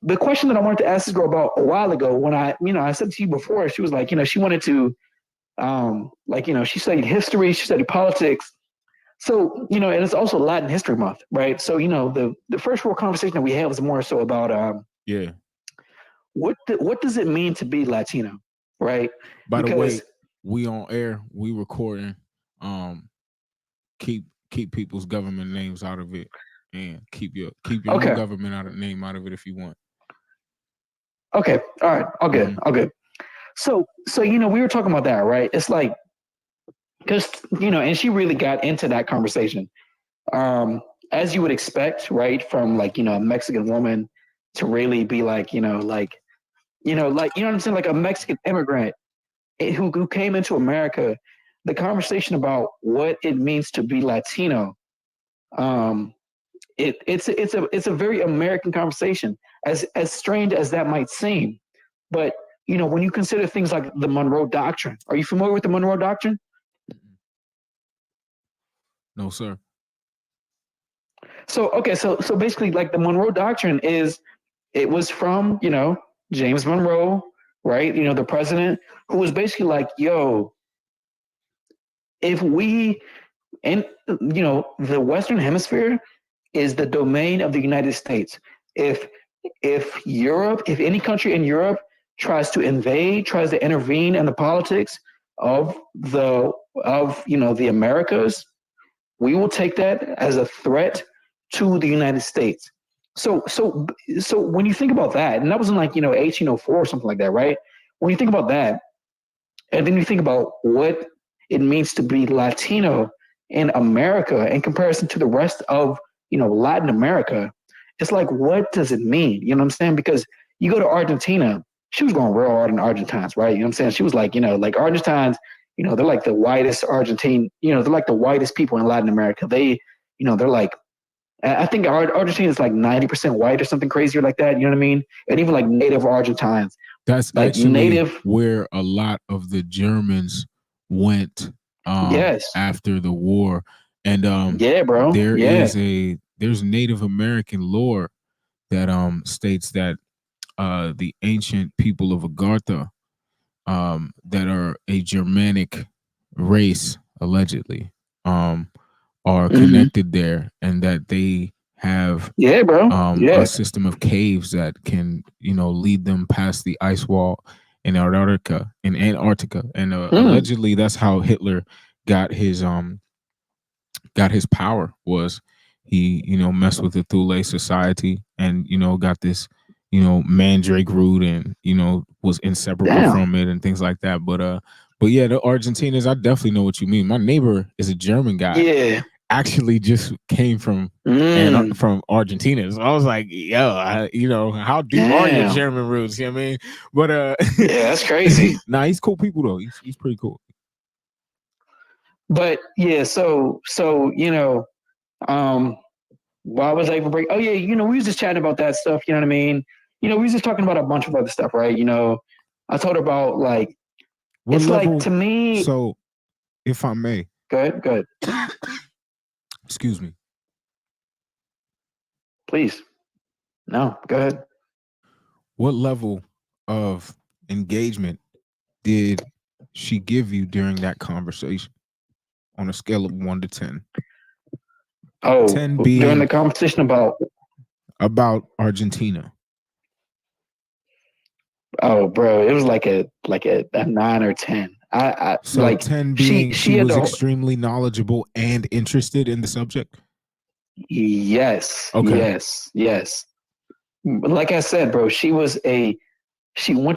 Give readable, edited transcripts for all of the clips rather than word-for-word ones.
the question that I wanted to ask this girl about a while ago, when I said to you before, she was like, she wanted to, she studied history, she studied politics. So, and it's also Latin History Month, right? So, the first real conversation that we had was more so about, Yeah. what does it mean to be Latino, right? By the Because way, we on air, we recording. Um, keep people's government names out of it, and keep your own okay, government name out of it if you want. okay, all right, all good, Hmm. all good. So we were talking about that, right? It's like because and she really got into that conversation, um, as you would expect, right, from like a Mexican woman to really be like what I'm saying, like a Mexican immigrant who came into America. The conversation about what it means to be Latino, um, it's a very American conversation, as strange as that might seem. But when you consider things like the Monroe Doctrine, are you familiar with the Monroe Doctrine? No, sir. So okay, so basically, like the Monroe Doctrine it was from James Monroe, right? The president, who was basically like, yo, if we and the Western Hemisphere is the domain of the United States. If if any country in Europe tries to invade, tries to intervene in the politics of the Americas, we will take that as a threat to the United States. So when you think about that, and that was in like 1804 or something like that, right? When you think about that, and then you think about what it means to be Latino in America in comparison to the rest of Latin America, it's like, what does it mean? You know what I'm saying? Because you go to Argentina, she was going real hard in Argentines, right? You know what I'm saying? She was like, like Argentines, they're like the whitest Argentine, they're like the whitest people in Latin America. They're like, I think Argentina is like 90% white or something crazy like that. You know what I mean? And even like native Argentines, That's like actually native, where a lot of the Germans went yes, after the war. And yeah, bro, yeah. there's Native American lore that states that the ancient people of Agartha, that are a Germanic race, allegedly, um, are Hmm. connected there, and that they have Yeah, bro. a Yeah. system of caves that can, lead them past the ice wall in Antarctica, and Mm. allegedly that's how Hitler got his power. Was he, messed with the Thule society, and got this, mandrake root, and was inseparable Damn. from it and things like that. But yeah, the Argentinians, I definitely know what you mean. My neighbor is a German guy, Yeah. actually just came Mm. from Argentina. So I was like, yo, how deep are your Damn. German roots? You know what I mean? But Yeah, that's crazy. nah, he's cool people though. He's pretty cool. But yeah, um, why was I even break? Oh yeah, we was just chatting about that stuff. You know what I mean? We was just talking about a bunch of other stuff, right? I told her about like What it's like level? to me. So, if I may, Good, good. excuse me, Please, no, go ahead. what level of engagement did she give you during that conversation on a scale of 1 to 10? Oh, 10 during being the conversation about Argentina. bro, it was like a 9 or 10. I So like 10 she being she she had was the extremely knowledgeable and interested in the subject. yes, Okay. yes, yes. Like I said, bro, she went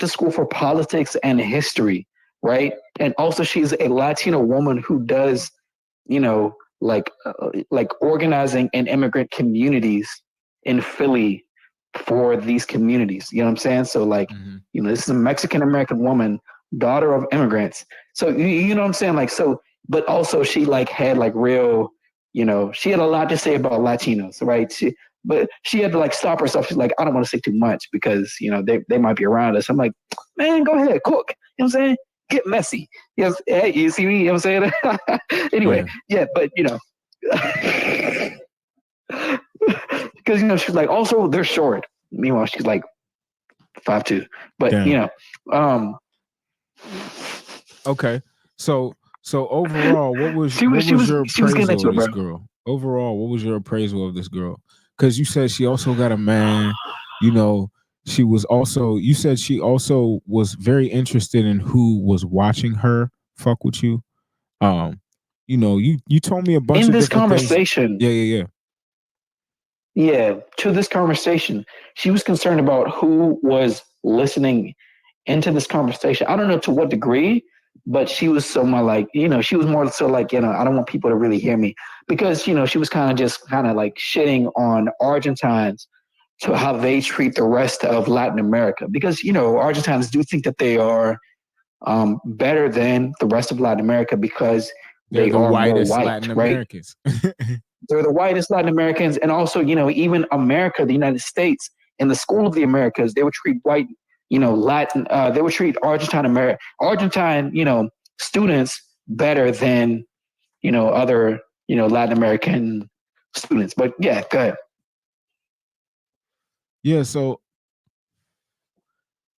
to school for politics and history, right? And also she's a Latino woman who does, you know, like organizing in immigrant communities in Philly for these communities. You know what I'm saying? So like, Hmm. this is a Mexican American woman, daughter of immigrants. So you know what I'm saying? Like so, but also she like had like real, she had a lot to say about Latinos, right? But she had to like stop herself. She's like, I don't want to say too much because they might be around us. I'm like, man, go ahead, cook. You know what I'm saying? Get messy. Hey, you see me? You know what I'm saying? Anyway, Yeah. yeah, but because she's like, also they're short. Meanwhile, she's like 5'2". But Damn. Okay. So overall, she what was she was was your she was getting appraisal into of it, this bro. girl? Overall, what was your appraisal of this girl? Because you said she also got a man, you know, she was also you said she also was very interested in who was watching her fuck with you. Um, you told me a bunch In of this different things. conversation, Yeah. yeah, to this conversation, she was concerned about who was listening into this conversation. I don't know to what degree, but she was so more like, she was more so like, I don't want people to really hear me because, she was kind of like shitting on Argentines to how they treat the rest of Latin America because, Argentines do think that they are better than the rest of Latin America because They're they the are more whitest white, Latin right? Americans. They're the whitest Latin Americans, and also, even America, the United States, in the School of the Americas, they would treat white, Latin, they would treat Argentine, students better than, other, Latin American students. But yeah, go ahead. Yeah, so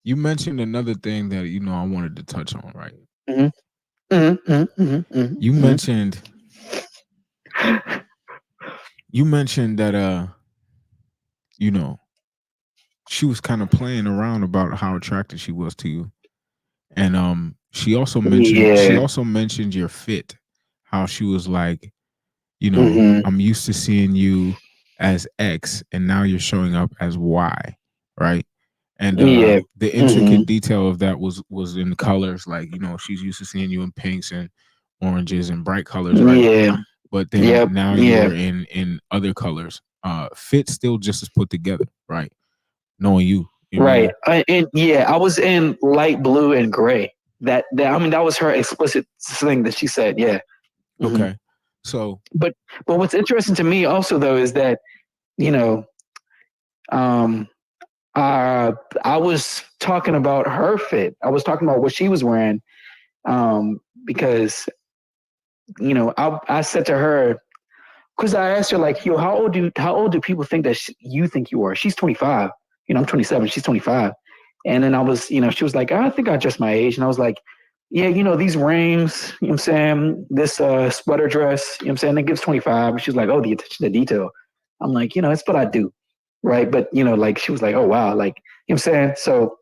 you mentioned another thing that I wanted to touch on, right? Mm-hmm. Mm-hmm, mm-hmm, mm-hmm, You mm-hmm. mentioned that you know, she was kind of playing around about how attracted she was to you. And she Yeah. also mentioned your fit, how she was like, Mm-hmm. I'm used to seeing you as X and now you're showing up as Y, right? And Yeah. the Mm-hmm. intricate detail of that was in colors, like, she's used to seeing you in pinks and oranges and bright colors, right? Yeah. But then Yep. now you Yeah. were in other colors. Fit still just as put together, right? Knowing you know what I Right. mean? And yeah, I was in light blue and gray. That was her explicit thing that she said. Yeah. Hmm. Okay. So But what's interesting to me also though is that you know um I was talking about her fit. I was talking about what she was wearing because I said to her because I asked her like, yo, how old do people think that you think you are? She's 25. I'm 27. She's 25. And then I was, she was like, I think I just my age. And I was like, yeah, these rings, you know what I'm saying? This sweater dress, you know what I'm saying? That gives 25. And she's like, oh, the attention to detail. I'm like, it's what I do. Right. But, like she was like, oh, wow. Like, you know what I'm saying? So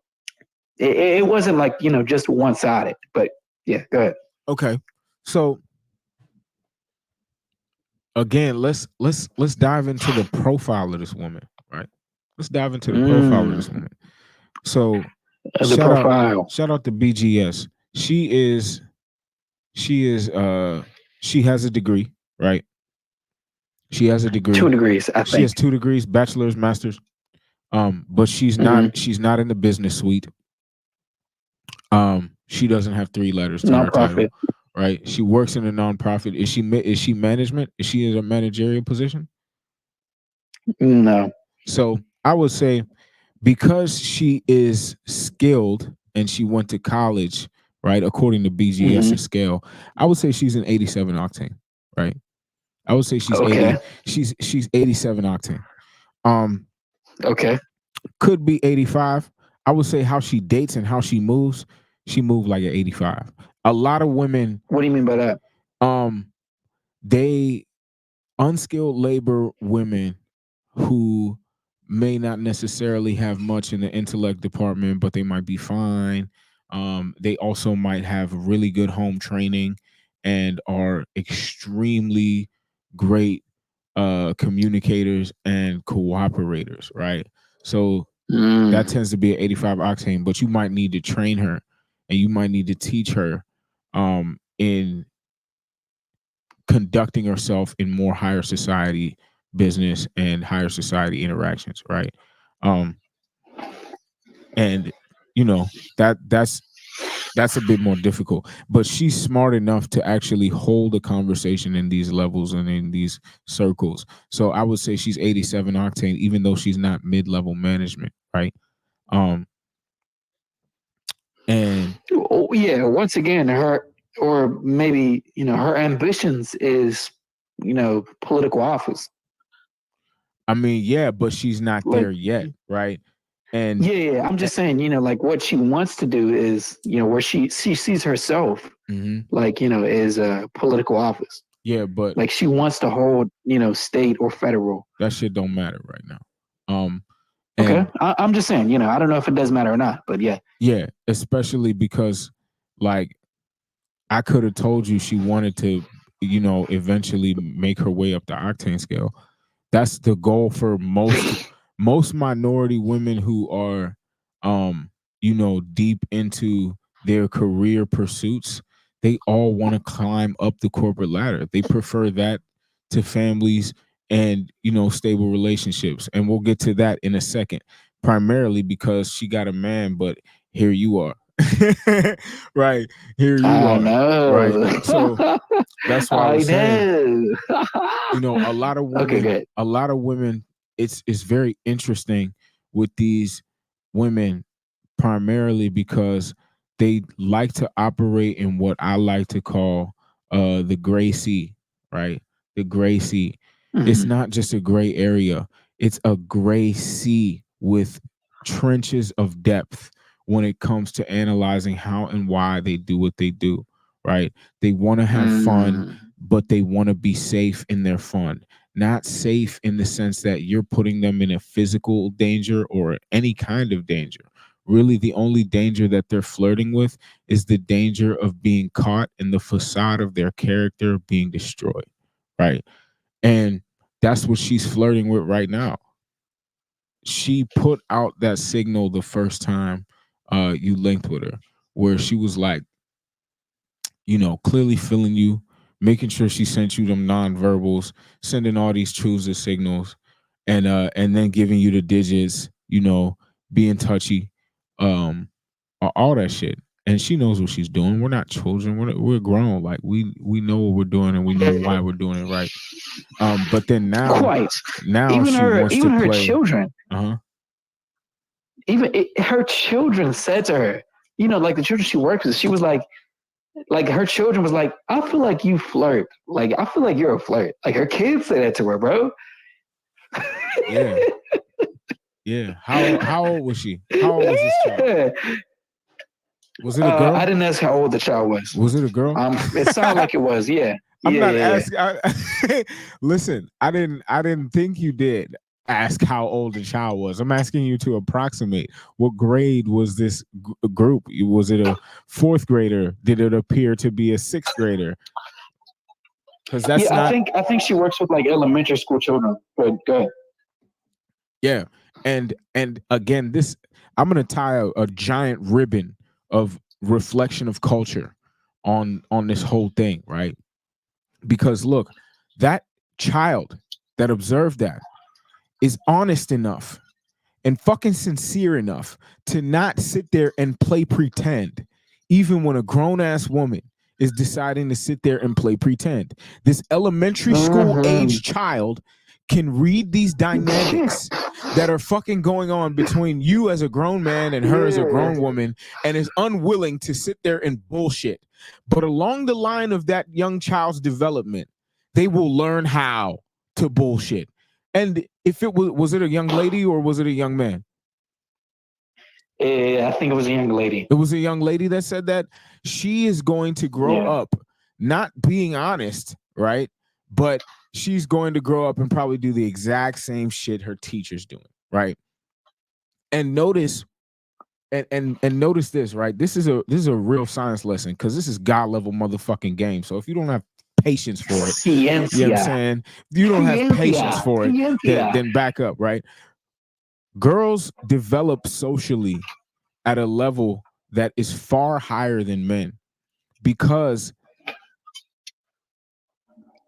it wasn't like, just one sided. But yeah, go ahead. okay. So again, let's dive into the profile of this woman, right? Let's dive into the profile of this Mm, woman. So the shout out profile. shout out to BGS. She is she has a degree, right? She has a Two degree. degrees, I She has think. 2 degrees, bachelor's, master's. But Mm-hmm. she's not in the business suite. She doesn't have 3 letters to her title, Nonprofit. right? She works in a nonprofit. Is she management? Is she in a managerial position? No. So I would say because she is skilled and she went to college, right? According to Mm-hmm. BGS's scale, I would say she's an 87 octane, right? I would say she's Okay. 80. She's 87 octane. Um, Okay. could be 85. I would say how she dates and how she moved like an 85. A lot of women, What do you mean by that? um, they unskilled labor women who may not necessarily have much in the intellect department, but they might be fine. They also might have really good home training and are extremely great communicators and cooperators, right? So Mm. that tends to be an 85 octane, but you might need to train her and you might need to teach her in conducting herself in more higher society business and higher society interactions, right? Um, and that's a bit more difficult. But she's smart enough to actually hold a conversation in these levels and in these circles. So I would say she's 87 octane, even though she's not mid-level management, right? Um, and Oh, yeah. Once again, her or maybe her ambitions is political office. I mean, yeah, but she's not Like, there yet, right? And Yeah. I'm just saying, like what she wants to do is, where she sees herself, like, is a political office. yeah, but Like she wants to hold, state or federal. that shit don't matter right now. Okay. And I'm just saying, I don't know if it does matter or not, but yeah. yeah, especially because like I could have told you she wanted to, eventually make her way up the octane scale. That's the goal for most minority women who are deep into their career pursuits. They all want to climb up the corporate ladder. They prefer that to families and stable relationships, and we'll get to that in a second, primarily because she got a man, but here you are. Right, here you I are, right? know. So that's why I I was saying, know. a lot of Okay, women, good. it's very interesting with these women, primarily because they like to operate in what I like to call the gray sea, right? The gray sea. It's Mhm. not just a gray area, it's a gray sea with trenches of depth when it comes to analyzing how and why they do what they do, right? They want to have fun, Mm. but they want to be safe in their fun. Not safe in the sense that you're putting them in a physical danger or any kind of danger. Really, the only danger that they're flirting with is the danger of being caught and the facade of their character being destroyed, right? And that's what she's flirting with right now. She put out that signal the first time you linked with her, where she was like, clearly feeling you, making sure she sent you them nonverbals, sending all these truths and signals, and then giving you the digits, being touchy, um, all that shit. And she knows what she's doing. We're not children. We're grown. Like we know what we're doing and we know why we're doing it, right? But then Quite. now Even she her, wants to even her play. children, Uh-huh. her children said to her, like the children she works with, she was like her children was like, I feel like you flirt. Like I feel like you're a flirt. Like her kids say that to her, bro. Yeah. Yeah. How old was she? How old was this child? Yeah. Was it a I girl? didn't ask how old the child was. Was it a girl? It sounded like it was. Yeah. I'm Yeah. not Yeah. Yeah. asking. Listen, I didn't think you did ask how old the child was. I'm asking you to approximate. What grade was this group? Was it a fourth grader? Did it appear to be a sixth grader? Because that's Yeah. not. I think she works with like elementary school children. But go ahead. Yeah. And again, this I'm gonna tie a giant ribbon of reflection of culture on this whole thing, right? Because look, that child that observed that is honest enough and fucking sincere enough to not sit there and play pretend, even when a grown ass woman is deciding to sit there and play pretend. This elementary school Mm-hmm. age child can read these dynamics that are fucking going on between you as a grown man and her as a Yeah. grown woman, and is unwilling to sit there and bullshit. But along the line of that young child's development, they will learn how to bullshit. And if it was it a young lady or was it a young man? Yeah. I think it was a young lady. It was a young lady that said that she is going to grow Yeah. up not being honest, right? But she's going to grow up and probably do the exact same shit her teacher's doing, right? And notice and notice this, right? This is a real science lesson because this is God level motherfucking game. So if you don't have patience for it, you know what I'm Ciencia. saying? If you don't have patience Ciencia. for it, then Ciencia. then back up, right? Girls develop socially at a level that is far higher than men because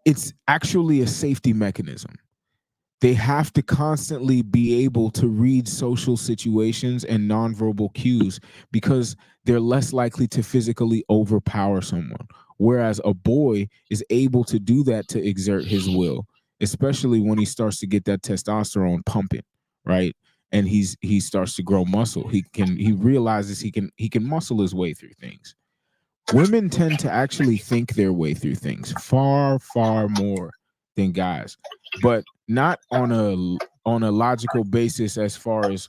it's actually a safety mechanism. They have to constantly be able to read social situations and nonverbal cues because they're less likely to physically overpower someone. Whereas a boy is able to do that to exert his will, especially when he starts to get that testosterone pumping, right? And he starts to grow muscle. He realizes he can muscle his way through things. Women tend to actually think their way through things far, far more than guys, but not on a logical basis as far as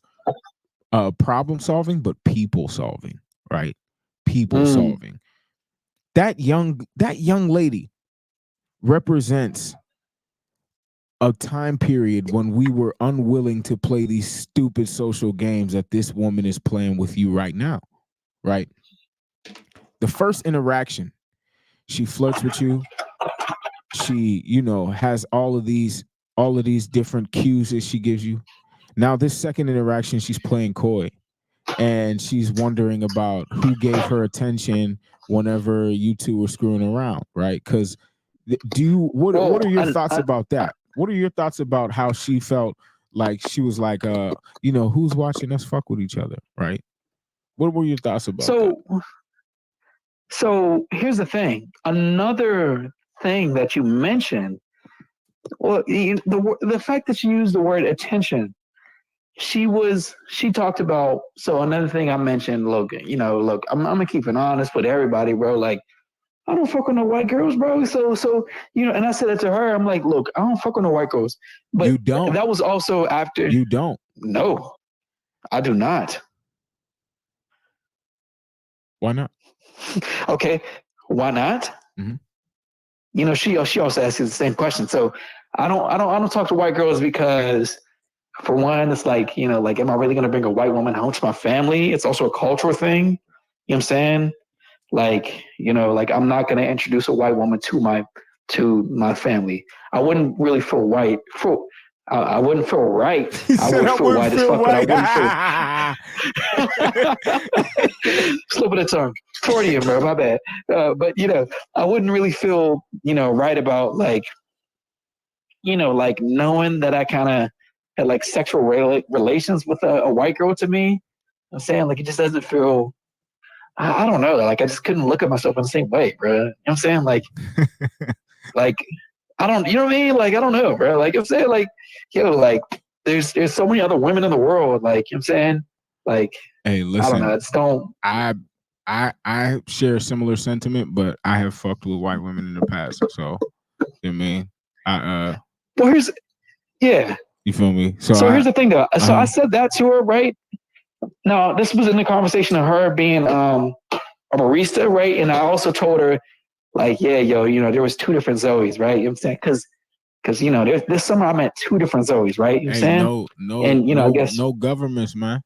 problem solving, but people solving, right? People solving. That young lady represents a time period when we were unwilling to play these stupid social games that this woman is playing with you right now, right? The first interaction, she flirts with you. She, has all of these different cues that she gives you. Now, this second interaction, she's playing coy, and she's wondering about who gave her attention whenever you two were screwing around, right? Because what are your thoughts about that? What are your thoughts about how she felt like she was like, who's watching us fuck with each other, right? What were your thoughts about that? So here's the thing. Another thing that you mentioned, well, the fact that you used the word attention, she talked about. So another thing I mentioned, look, look, I'm gonna keep it honest with everybody, bro. Like, I don't fuck with no white girls, bro. So and I said that to her. I'm like, look, I don't fuck with no white girls. But you don't. That was also after. You don't. No, I do not. Why not? Okay, why not? Mm-hmm. She also asks you the same question. So I don't talk to white girls because, for one, it's like, like, am I really gonna bring a white woman home to my family? It's also a cultural thing. You know what I'm saying? Like, like, I'm not gonna introduce a white woman to my family. I wouldn't really feel right. I wouldn't feel right. I would feel white as fuck, but I wouldn't feel slip of the tongue. Freudian, bro, my bad. But I wouldn't really feel, right about, like, like, knowing that I kind of had, like, sexual relations with a white girl. To me, I'm saying, like, it just doesn't feel. I don't know. Like, I just couldn't look at myself in the same way, bro. You know what I'm saying? Like, I don't, you know what I mean? Like, I don't know, bro. Like, I'm saying, like, like, there's so many other women in the world. Like, you know what I'm saying? Like, hey, listen, I don't know. I just don't. I share a similar sentiment, but I have fucked with white women in the past. So, you know what I mean? Well, yeah. You feel me? So here's the thing, though. So I said that to her, right? No, this was in the conversation of her being a barista, right? And I also told her, like, yeah, yo, there was two different Zoes, right? You know what I'm saying? Because this summer I met two different Zoes, right? You know what I'm saying? And I guess no governments, man.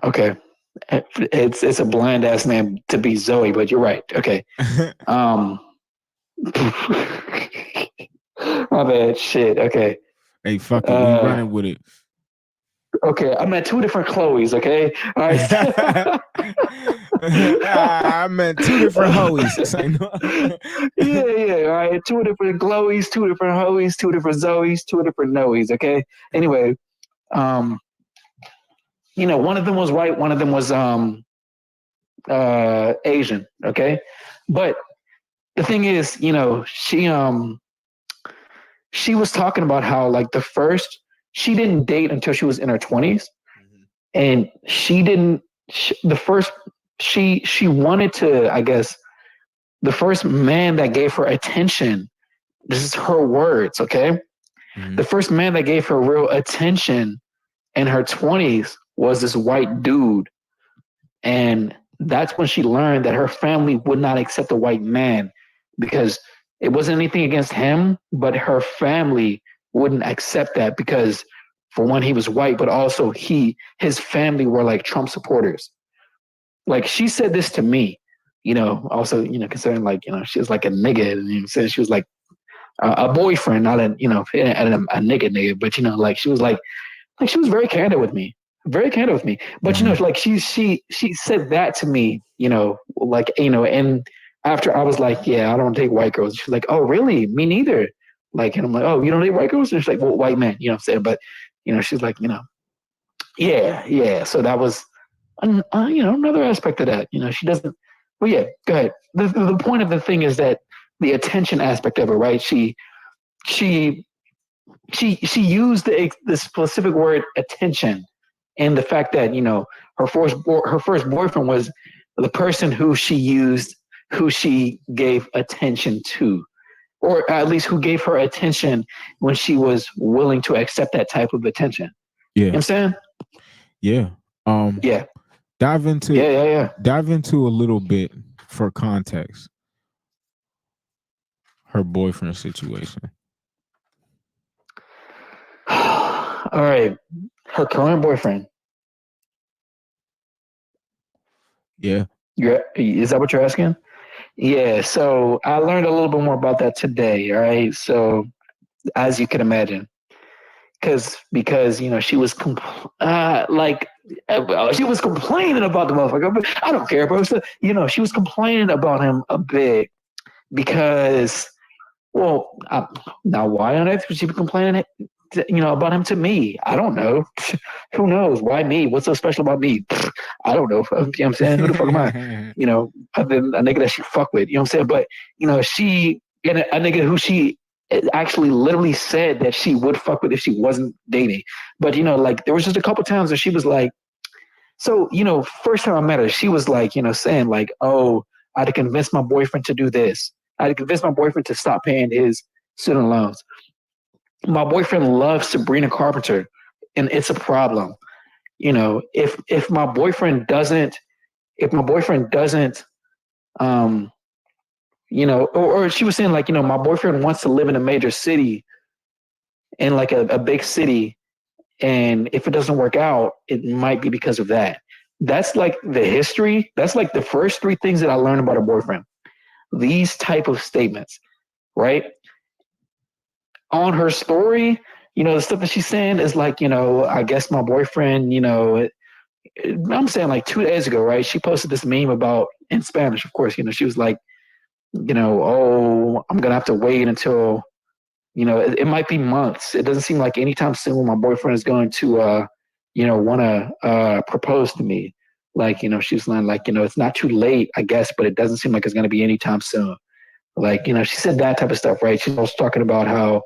Okay, it's a bland ass name to be Zoe, but you're right. Okay, my bad. Shit. Okay. Hey, fuck it, we running with it. Okay, I met two different Chloes. Okay, all right. I meant two different hoes. Yeah. All right, two different Chloes, two different hoes, two different Zoes, two different Noes. Okay. Anyway, one of them was white, one of them was Asian. Okay, but the thing is, she was talking about how, like, she didn't date until she was in her 20s, and she wanted to, I guess, the first man that gave her attention. This is her words, okay? The first man that gave her real attention in her 20s was this white dude. And that's when she learned that her family would not accept a white man, because it wasn't anything against him, but her family wouldn't accept that because, for one, he was white, but also his family were like Trump supporters. Like, she said this to me, also, considering, like, she was like a nigga, and said she was like a boyfriend, not a nigga, but like, she was like she was very candid with me, very candid with me. But like, she said that to me, like, and after I was like, yeah, I don't take white girls. She's like, oh, really? Me neither. Like, and I'm like, oh, you don't take white girls? And she's like, well, white men, what I'm saying? But she's like, yeah. So that was, another aspect of that. She doesn't. Well, yeah, go ahead. The point of the thing is that the attention aspect of it, right? She used the specific word attention, and the fact that her first boyfriend was the person who she gave attention to, or at least who gave her attention when she was willing to accept that type of attention. You know Yeah. what I'm saying? Yeah. Yeah. Dive into Yeah. dive into a little bit for context. Her boyfriend situation. All right. Her current boyfriend. Yeah. Is that what you're asking? Yeah. So I learned a little bit more about that today. All right. So as you can imagine, because she was she was complaining about the motherfucker. But I don't care, bro. So, she was complaining about him a bit because, well, now why on earth would she be complaining, about him to me? I don't know. Who knows? Why me? What's so special about me? I don't know. You know what I'm saying? Who the fuck am I? Other than a nigga that she fuck with. You know what I'm saying? But she and a nigga who she actually literally said that she would fuck with if she wasn't dating. But like there was just a couple times where she was like, so first time I met her, she was like, saying like, oh, I had to convince my boyfriend to do this. I had to convince my boyfriend to stop paying his student loans. My boyfriend loves Sabrina Carpenter, and it's a problem. If my boyfriend doesn't, um, or she was saying like, my boyfriend wants to live in a major city, in like a big city, and if it doesn't work out, it might be because of that. That's like the history. That's like the first three things that I learned about a boyfriend. These type of statements, right? On her story, the stuff that she's saying is like, I guess my boyfriend, I'm saying like 2 days ago, right? She posted this meme about, in Spanish, of course, she was like, oh, I'm gonna have to wait until, it might be months. It doesn't seem like anytime soon my boyfriend is going to, want to propose to me. Like, she's like, it's not too late, I guess, but it doesn't seem like it's going to be anytime soon. Like, she said that type of stuff, right? She was talking about how,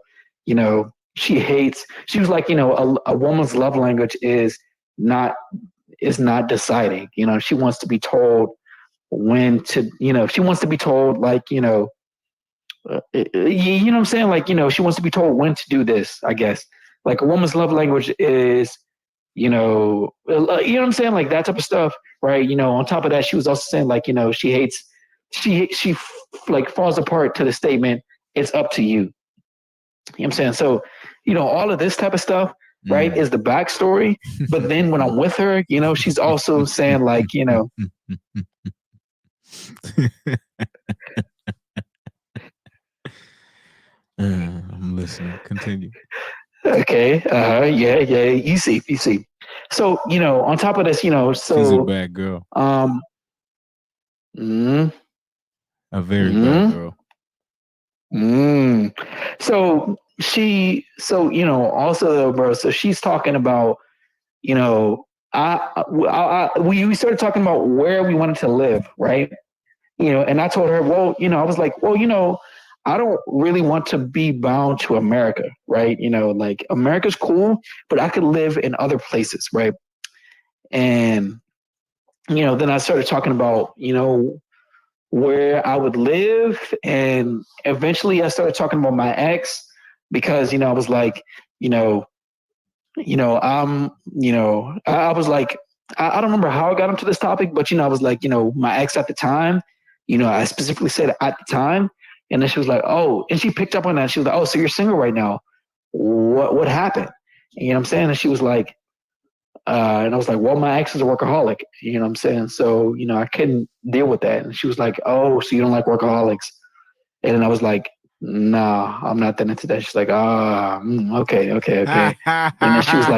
she was like, a woman's love language is not deciding. She wants to be told when to, she wants to be told like, you know what I'm saying? Like, she wants to be told when to do this, I guess. Like a woman's love language is, you know what I'm saying? Like that type of stuff, right? On top of that, she was also saying like, she hates, she like falls apart to the statement, it's up to you. You know what I'm saying? So, all of this type of stuff, right, is the backstory. But then when I'm with her, she's also saying like, I'm listening. Continue. okay, yeah, you see. So, on top of this, She's a so, bad girl. um, mm, A very bad mm, girl. mm. Also though, bro, so she's talking about, we started talking about where we wanted to live, right? And I told her, well, I was like, well, I don't really want to be bound to America, right? Like America's cool, but I could live in other places, right? And, then I started talking about, where I would live. And eventually I started talking about my ex because, I was like, you know, I was like, I don't remember how I got into this topic, but, I was like, my ex at the time, I specifically said at the time. And then she was like, oh, and she picked up on that. She was like, oh, so you're single right now. What happened? You know what I'm saying? And she was like, and I was like, well, my ex is a workaholic. You know what I'm saying? So, I couldn't deal with that. And she was like, oh, so you don't like workaholics? And then I was like, nah, I'm not that into that. She's like, okay. And then she was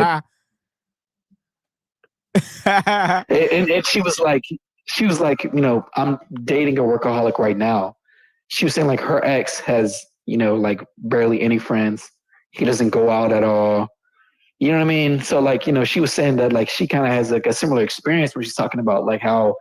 like, and she was like, I'm dating a workaholic right now. She was saying like her ex has, like barely any friends. He doesn't go out at all. You know what I mean? So like, she was saying that like she kind of has like a similar experience where she's talking about like how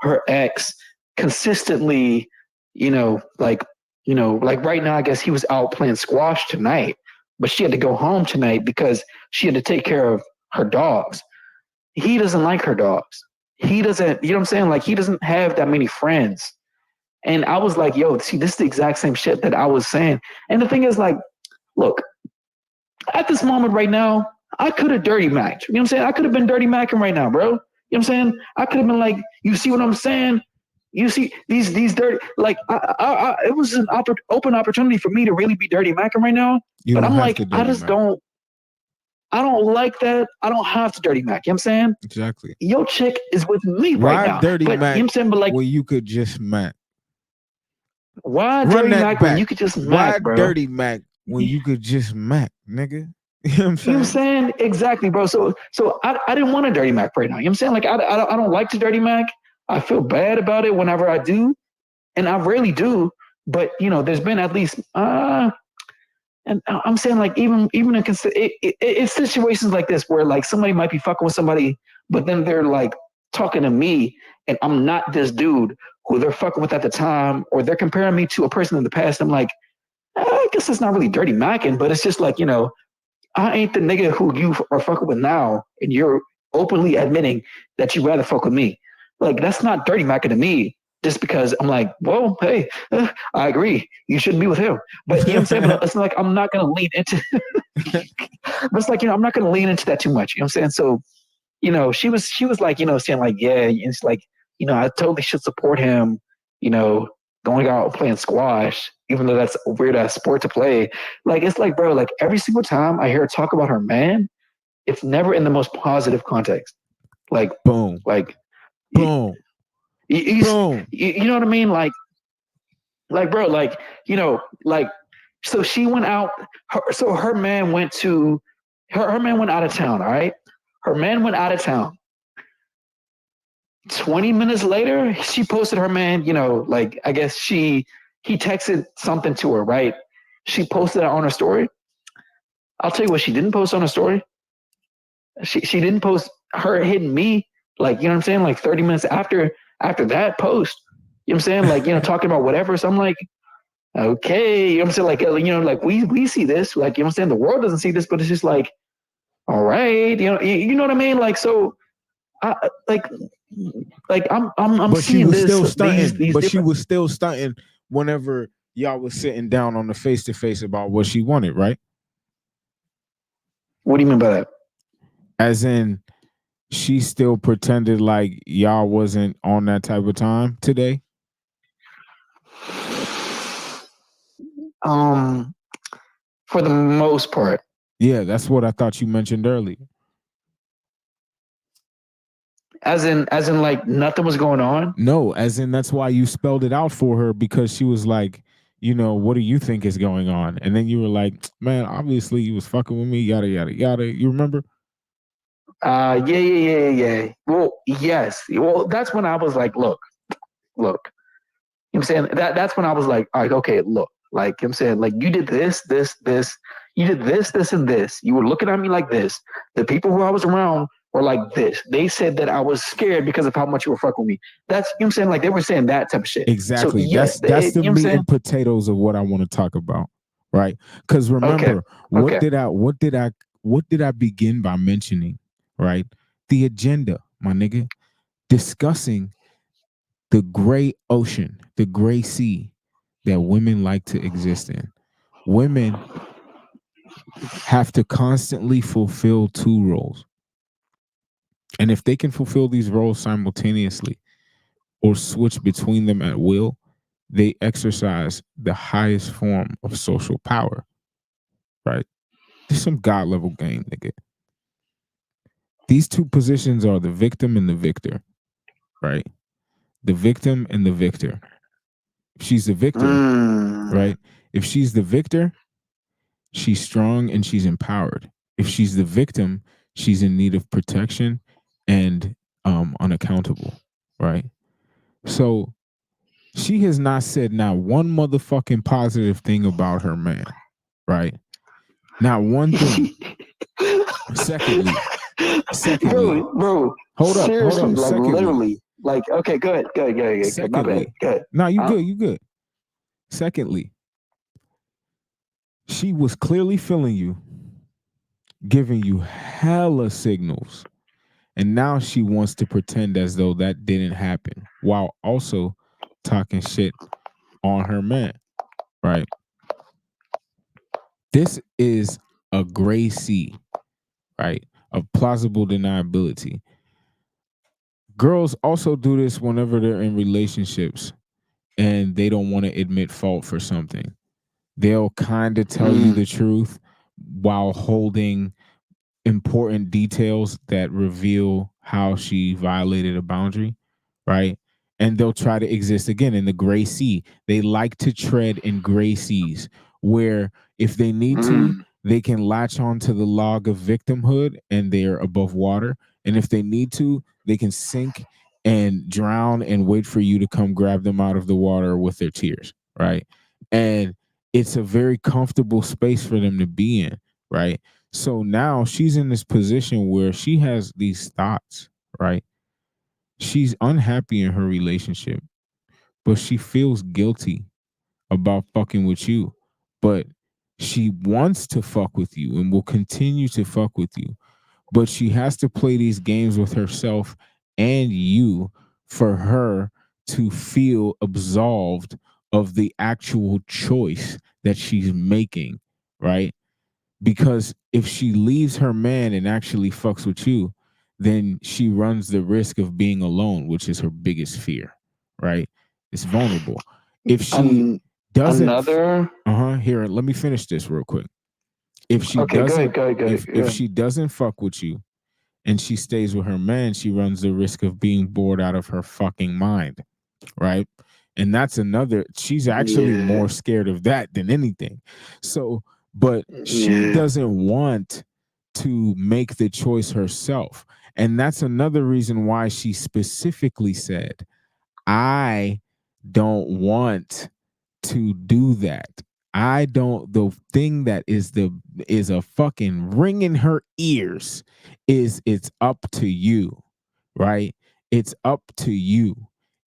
her ex consistently, like right now, I guess he was out playing squash tonight, but she had to go home tonight because she had to take care of her dogs. He doesn't like her dogs. He doesn't, you know what I'm saying? Like he doesn't have that many friends. And I was like, yo, see, this is the exact same shit that I was saying. And the thing is like, look, at this moment right now, I could have dirty macked. You know what I'm saying? I could have been dirty macking right now, bro. You know what I'm saying? I could have been like, you see what I'm saying? You see these dirty like it was an open opportunity for me to really be dirty macking right now. You But don't I'm have like, to dirty Mac. I don't like that. I don't have to dirty mac. You know what I'm saying? Exactly. Your chick is with me right Why now. dirty But you know what Mac I'm saying? But like, when you could just Mac? why Run dirty that mac when back. you could just mac, Why bro? dirty Mac when you could just Mac, nigga? You know what I'm You know what I'm saying? saying? Exactly, bro. So I didn't want a dirty Mac right now. You know what I'm saying? Like I don't like to dirty Mac. I feel bad about it whenever I do, and I rarely do. But you know, there's been at least and I'm saying like even in it's situations like this where like somebody might be fucking with somebody, but then they're like talking to me, and I'm not this dude who they're fucking with at the time, or they're comparing me to a person in the past. I'm like, I guess it's not really dirty macking, but it's just like, you know, I ain't the nigga who you are fucking with now, and you're openly admitting that you rather fuck with me. Like that's not dirty macking to me. Just because I'm like, well, hey, I agree, you shouldn't be with him. But you know what I'm saying. But it's like I'm not gonna lean into. But it's like, you know, I'm not gonna lean into that too much. You know what I'm saying? So you know, she was like, you know, saying like, yeah, and it's like, you know, I totally should support him. You know, going out and playing squash, even though that's a weird ass sport to play. Like it's like, bro, like every single time I hear her talk about her man, it's never in the most positive context. Like, Boom. like you, Boom. you, Boom. you know what I mean? Like, bro, like, you know, like, so she went out. So her man went to her man went out of town. All right, her man went out of town. 20 minutes later, she posted her man, you know, like I guess he texted something to her, right? She posted it on her story. I'll tell you what she didn't post on her story. She didn't post her hitting me, like, you know what I'm saying, like 30 minutes after that post. You know what I'm saying? Like, you know, talking about whatever. So I'm like, okay, you know what I'm saying? Like, you know, like we see this, like, you know what I'm saying? The world doesn't see this, but it's just like, all right, you know what I mean? Like, so I like I'm But she seeing was this still these stunting. these But she different. was still stunting whenever y'all was sitting down on the face to face about what she wanted, right? What do you mean by that? As in, she still pretended like y'all wasn't on that type of time today. Um, for the most part, Yeah, that's what I thought you mentioned earlier. as in like nothing was going on. No, as in that's why you spelled it out for her because she was like, you know, what do you think is going on? And then you were like, man, obviously you was fucking with me, yada yada yada. You remember? Yeah. Well, yes. Well, that's when I was like, look. You know what I'm saying? That's when I was like, okay, look. Like, you know what I'm saying, like, you did this. You did this, and this. You were looking at me like this. The people who I was around were like this. They said that I was scared because of how much you were fucking with me. That's, you know what I'm saying? Like, they were saying that type of shit. So, Exactly. yeah, That's you the know what I'm meat saying? and potatoes of what I want to talk about, right? Because Okay. remember, Okay. what did I begin by mentioning, right? The agenda, my nigga, discussing the gray ocean, the gray sea that women like to exist in. Women have to constantly fulfill two roles. And if they can fulfill these roles simultaneously or switch between them at will, they exercise the highest form of social power, right? This is some God level game, nigga. These two positions are the victim and the victor, right? The victim and the victor. If she's the victor, Mm. right? If she's the victor, she's strong and she's empowered. If she's the victim, she's in need of protection and unaccountable, right? So she has not said not one motherfucking positive thing about her man, right? Not one thing. Secondly, secondly, bro, hold seriously, up. like Secondly, literally, like, okay, good. My bad, secondly, good. no, you Huh? good, you good. Secondly, she was clearly feeling you, giving you hella signals. And now she wants to pretend as though that didn't happen while also talking shit on her man, right? This is a gray sea, right? Of plausible deniability. Girls also do this whenever they're in relationships and they don't want to admit fault for something. They'll kind of tell you Mm, the truth while holding important details that reveal how she violated a boundary, right? And they'll try to exist again in the gray sea. They like to tread in gray seas where if they need to, mm, they can latch onto the log of victimhood and they're above water. And if they need to, they can sink and drown and wait for you to come grab them out of the water with their tears, right? And it's a very comfortable space for them to be in, right? So now she's in this position where she has these thoughts, right? She's unhappy in her relationship, but she feels guilty about fucking with you. But she wants to fuck with you and will continue to fuck with you. But she has to play these games with herself and you for her to feel absolved of the actual choice that she's making, right? Because if she leaves her man and actually fucks with you, then she runs the risk of being alone, which is her biggest fear, right? It's vulnerable. If she an, doesn't, another. here, let me finish this real quick. If she Okay, go ahead, doesn't, go ahead, go ahead. Go if ahead. she doesn't fuck with you and she stays with her man, she runs the risk of being bored out of her fucking mind, right? And that's another, she's actually Yeah, more scared of that than anything. So, but she yeah. doesn't want to make the choice herself. And that's another reason why she specifically said, I don't want to do that. I don't, the thing that is a fucking ring in her ears is it's up to you, right? It's up to you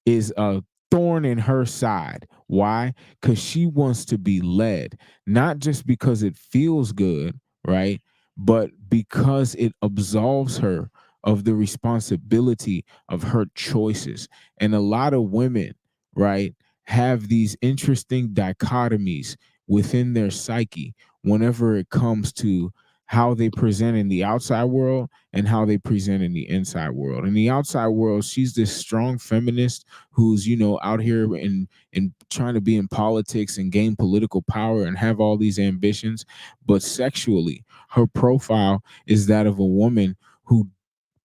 is a thorn in her side. Why? Because she wants to be led, not just because it feels good, right? But because it absolves her of the responsibility of her choices. And a lot of women, right, have these interesting dichotomies within their psyche whenever it comes to how they present in the outside world and how they present in the inside world. In the outside world, she's this strong feminist who's, out here and trying to be in politics and gain political power and have all these ambitions. But sexually, her profile is that of a woman who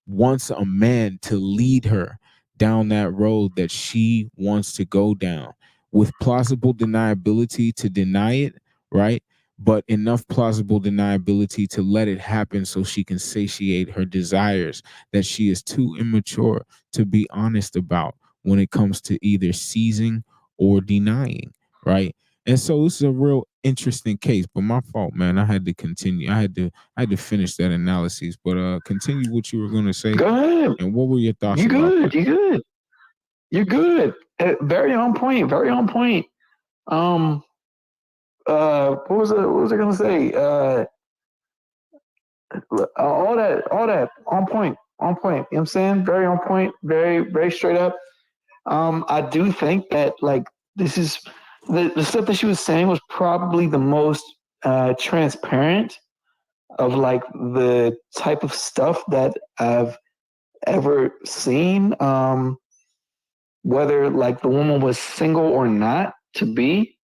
wants a man to lead her down that road that she wants to go down with plausible deniability to deny it, right? But enough plausible deniability to let it happen so she can satiate her desires that she is too immature to be honest about when it comes to either seizing or denying, right? And so this is a real interesting case, but my fault, man. I had to continue. I had to finish that analysis, but continue what you were going to say, Go ahead. and what were your thoughts You about that? good. You good. You're good. Very on point. Very on point. Um. What was I gonna say? All that on point. On point. You know what I'm saying? Very on point. Very straight up. I do think that like this is the stuff that she was saying was probably the most transparent of like the type of stuff that I've ever seen. Whether like the woman was single or not to be,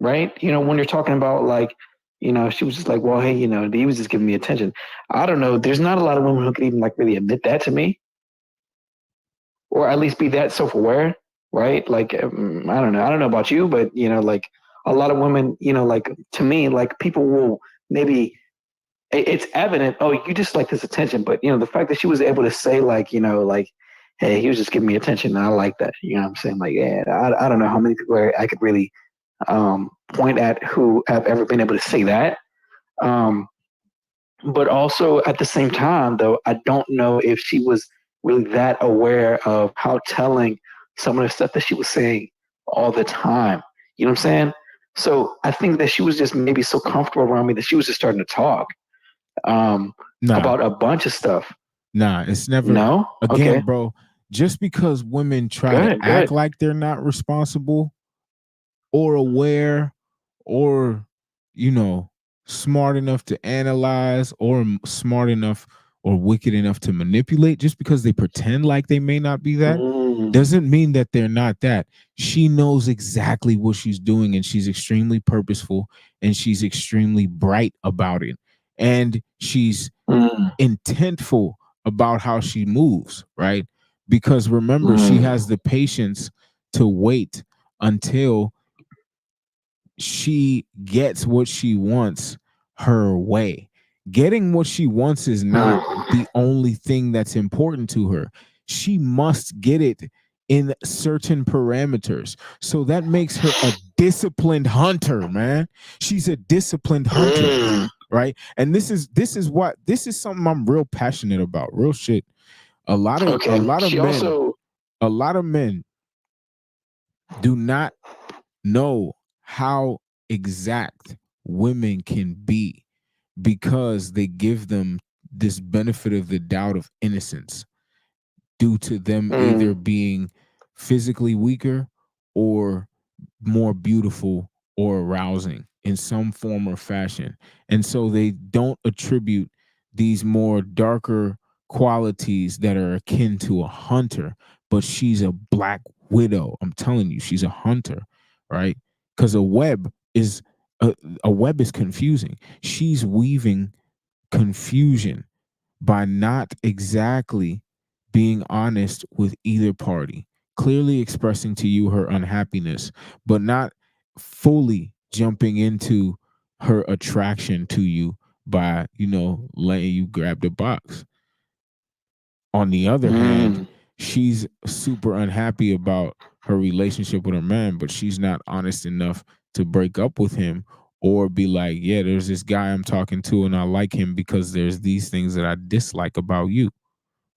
right? When you're talking about like, she was just like, well, hey, he was just giving me attention. I don't know. There's not a lot of women who could even like really admit that to me, or at least be that self-aware, right? Like, I don't know. I don't know about you, but like a lot of women, like to me, like people will maybe it's evident. Oh, you just like this attention, but the fact that she was able to say like, like, hey, he was just giving me attention, and I like that. You know what I'm saying? Like, yeah, I don't know how many people I could really point at who have ever been able to say that. Um, but also at the same time, though, I don't know if she was really that aware of how telling some of the stuff that she was saying all the time. You know what I'm saying? So I think that she was just maybe so comfortable around me that she was just starting to talk um, Nah, about a bunch of stuff. nah, it's never. No? Again, Okay. bro. Just because women try Go to ahead. Go act ahead. like they're not responsible or aware, or you know smart enough to analyze or smart enough or wicked enough to manipulate, just because they pretend like they may not be that, Mm, doesn't mean that they're not that. She knows exactly what she's doing, and she's extremely purposeful, and she's extremely bright about it. And she's mm, intentful about how she moves, right? Because remember, she mm, has the patience to wait until she gets what she wants her way. Getting what she wants is not mm, the only thing that's important to her. She must get it in certain parameters. So that makes her a disciplined hunter, man. She's a disciplined hunter, mm. right? And this is something I'm real passionate about. Real shit. A Okay. lot of She men, also. a lot of men do not know how exact women can be because they give them this benefit of the doubt of innocence due to them either Mm, being physically weaker or more beautiful or arousing in some form or fashion. And so they don't attribute these more darker qualities that are akin to a hunter, but she's a black widow. I'm telling you, she's a hunter, right? Because a web is confusing. She's weaving confusion by not exactly being honest with either party, clearly expressing to you her unhappiness, but not fully jumping into her attraction to you by, letting you grab the box. On the other hand, mm, she's super unhappy about her relationship with her man, but she's not honest enough to break up with him or be like, yeah, there's this guy I'm talking to and I like him because there's these things that I dislike about you,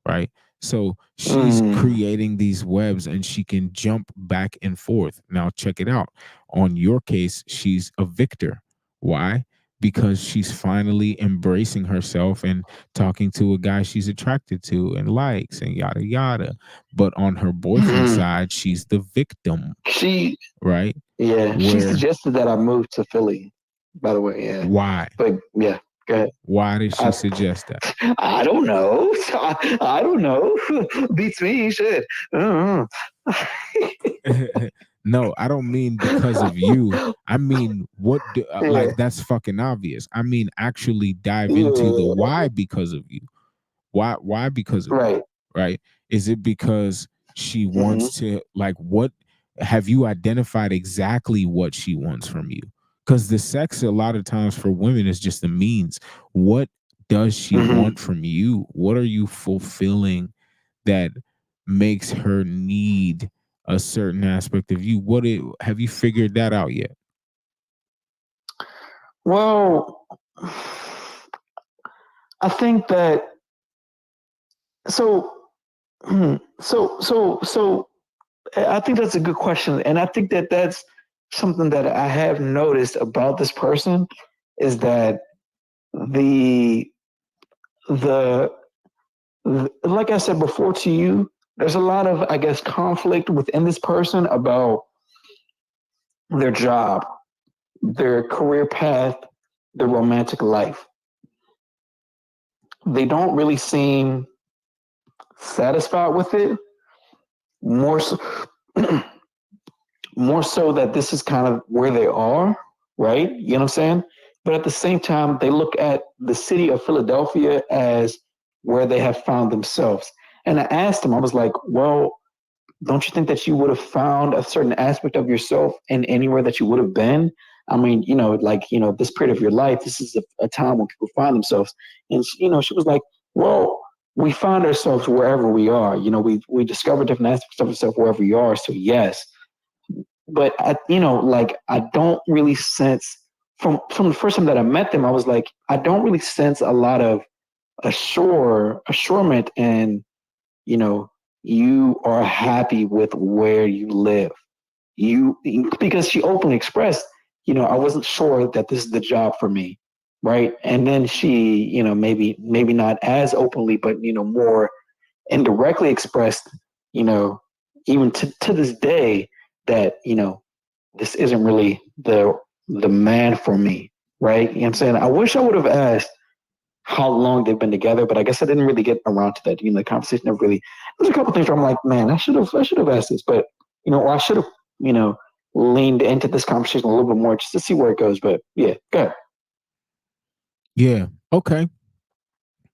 right? So she's mm, creating these webs and she can jump back and forth. Now, check it out. On your case, she's a victor. Why? Because she's finally embracing herself and talking to a guy she's attracted to and likes and yada yada. But on her boyfriend's mm. side, she's the victim, She, right? yeah, she Where suggested that I move to Philly, by the way. Yeah. why? But yeah, go ahead. Why did she I, suggest that? I don't know. I don't know. Beats me. Shit. Uh-uh. No, I don't mean because of you. I mean, Yeah. like that's fucking obvious. I mean, actually dive into the Yeah. why because of you. Why because of you, Right. right? Is it because she Mm-hmm. wants to, like, what have you identified exactly what she wants from you? Because the sex a lot of times for women is just the means. What does she Mm-hmm. want from you? What are you fulfilling that makes her need a certain aspect of you? Have you figured that out yet? Well, I think that so. So I think that's a good question, and I think that that's something that I have noticed about this person is that the the, like I said before to you, there's a lot of, I guess, conflict within this person about their job, their career path, their romantic life. They don't really seem satisfied with it. More so, more so that this is kind of where they are, right? You know what I'm saying? But at the same time, they look at the city of Philadelphia as where they have found themselves. And I asked them, I was like, well, don't you think that you would have found a certain aspect of yourself in anywhere that you would have been? I mean, this period of your life, this is a time when people find themselves. And, she was like, well, we find ourselves wherever we are. We discover different aspects of ourselves wherever we are. So, yes, but I don't really sense from the first time that I met them, I was like, I don't really sense a lot of assurement and you know you are happy with where you live. You Because she openly expressed, I wasn't sure that this is the job for me, right? And then she, maybe not as openly, but more indirectly expressed, you know, even to this day that, this isn't really the man for me. right? You know what I'm saying? I wish I would have asked how long they've been together, but I guess I didn't really get around to that. The conversation never really. There's a couple things where I'm like, man, I should have asked this, but or I should have, you know, leaned into this conversation a little bit more just to see where it goes. But yeah, go ahead. Yeah. Okay.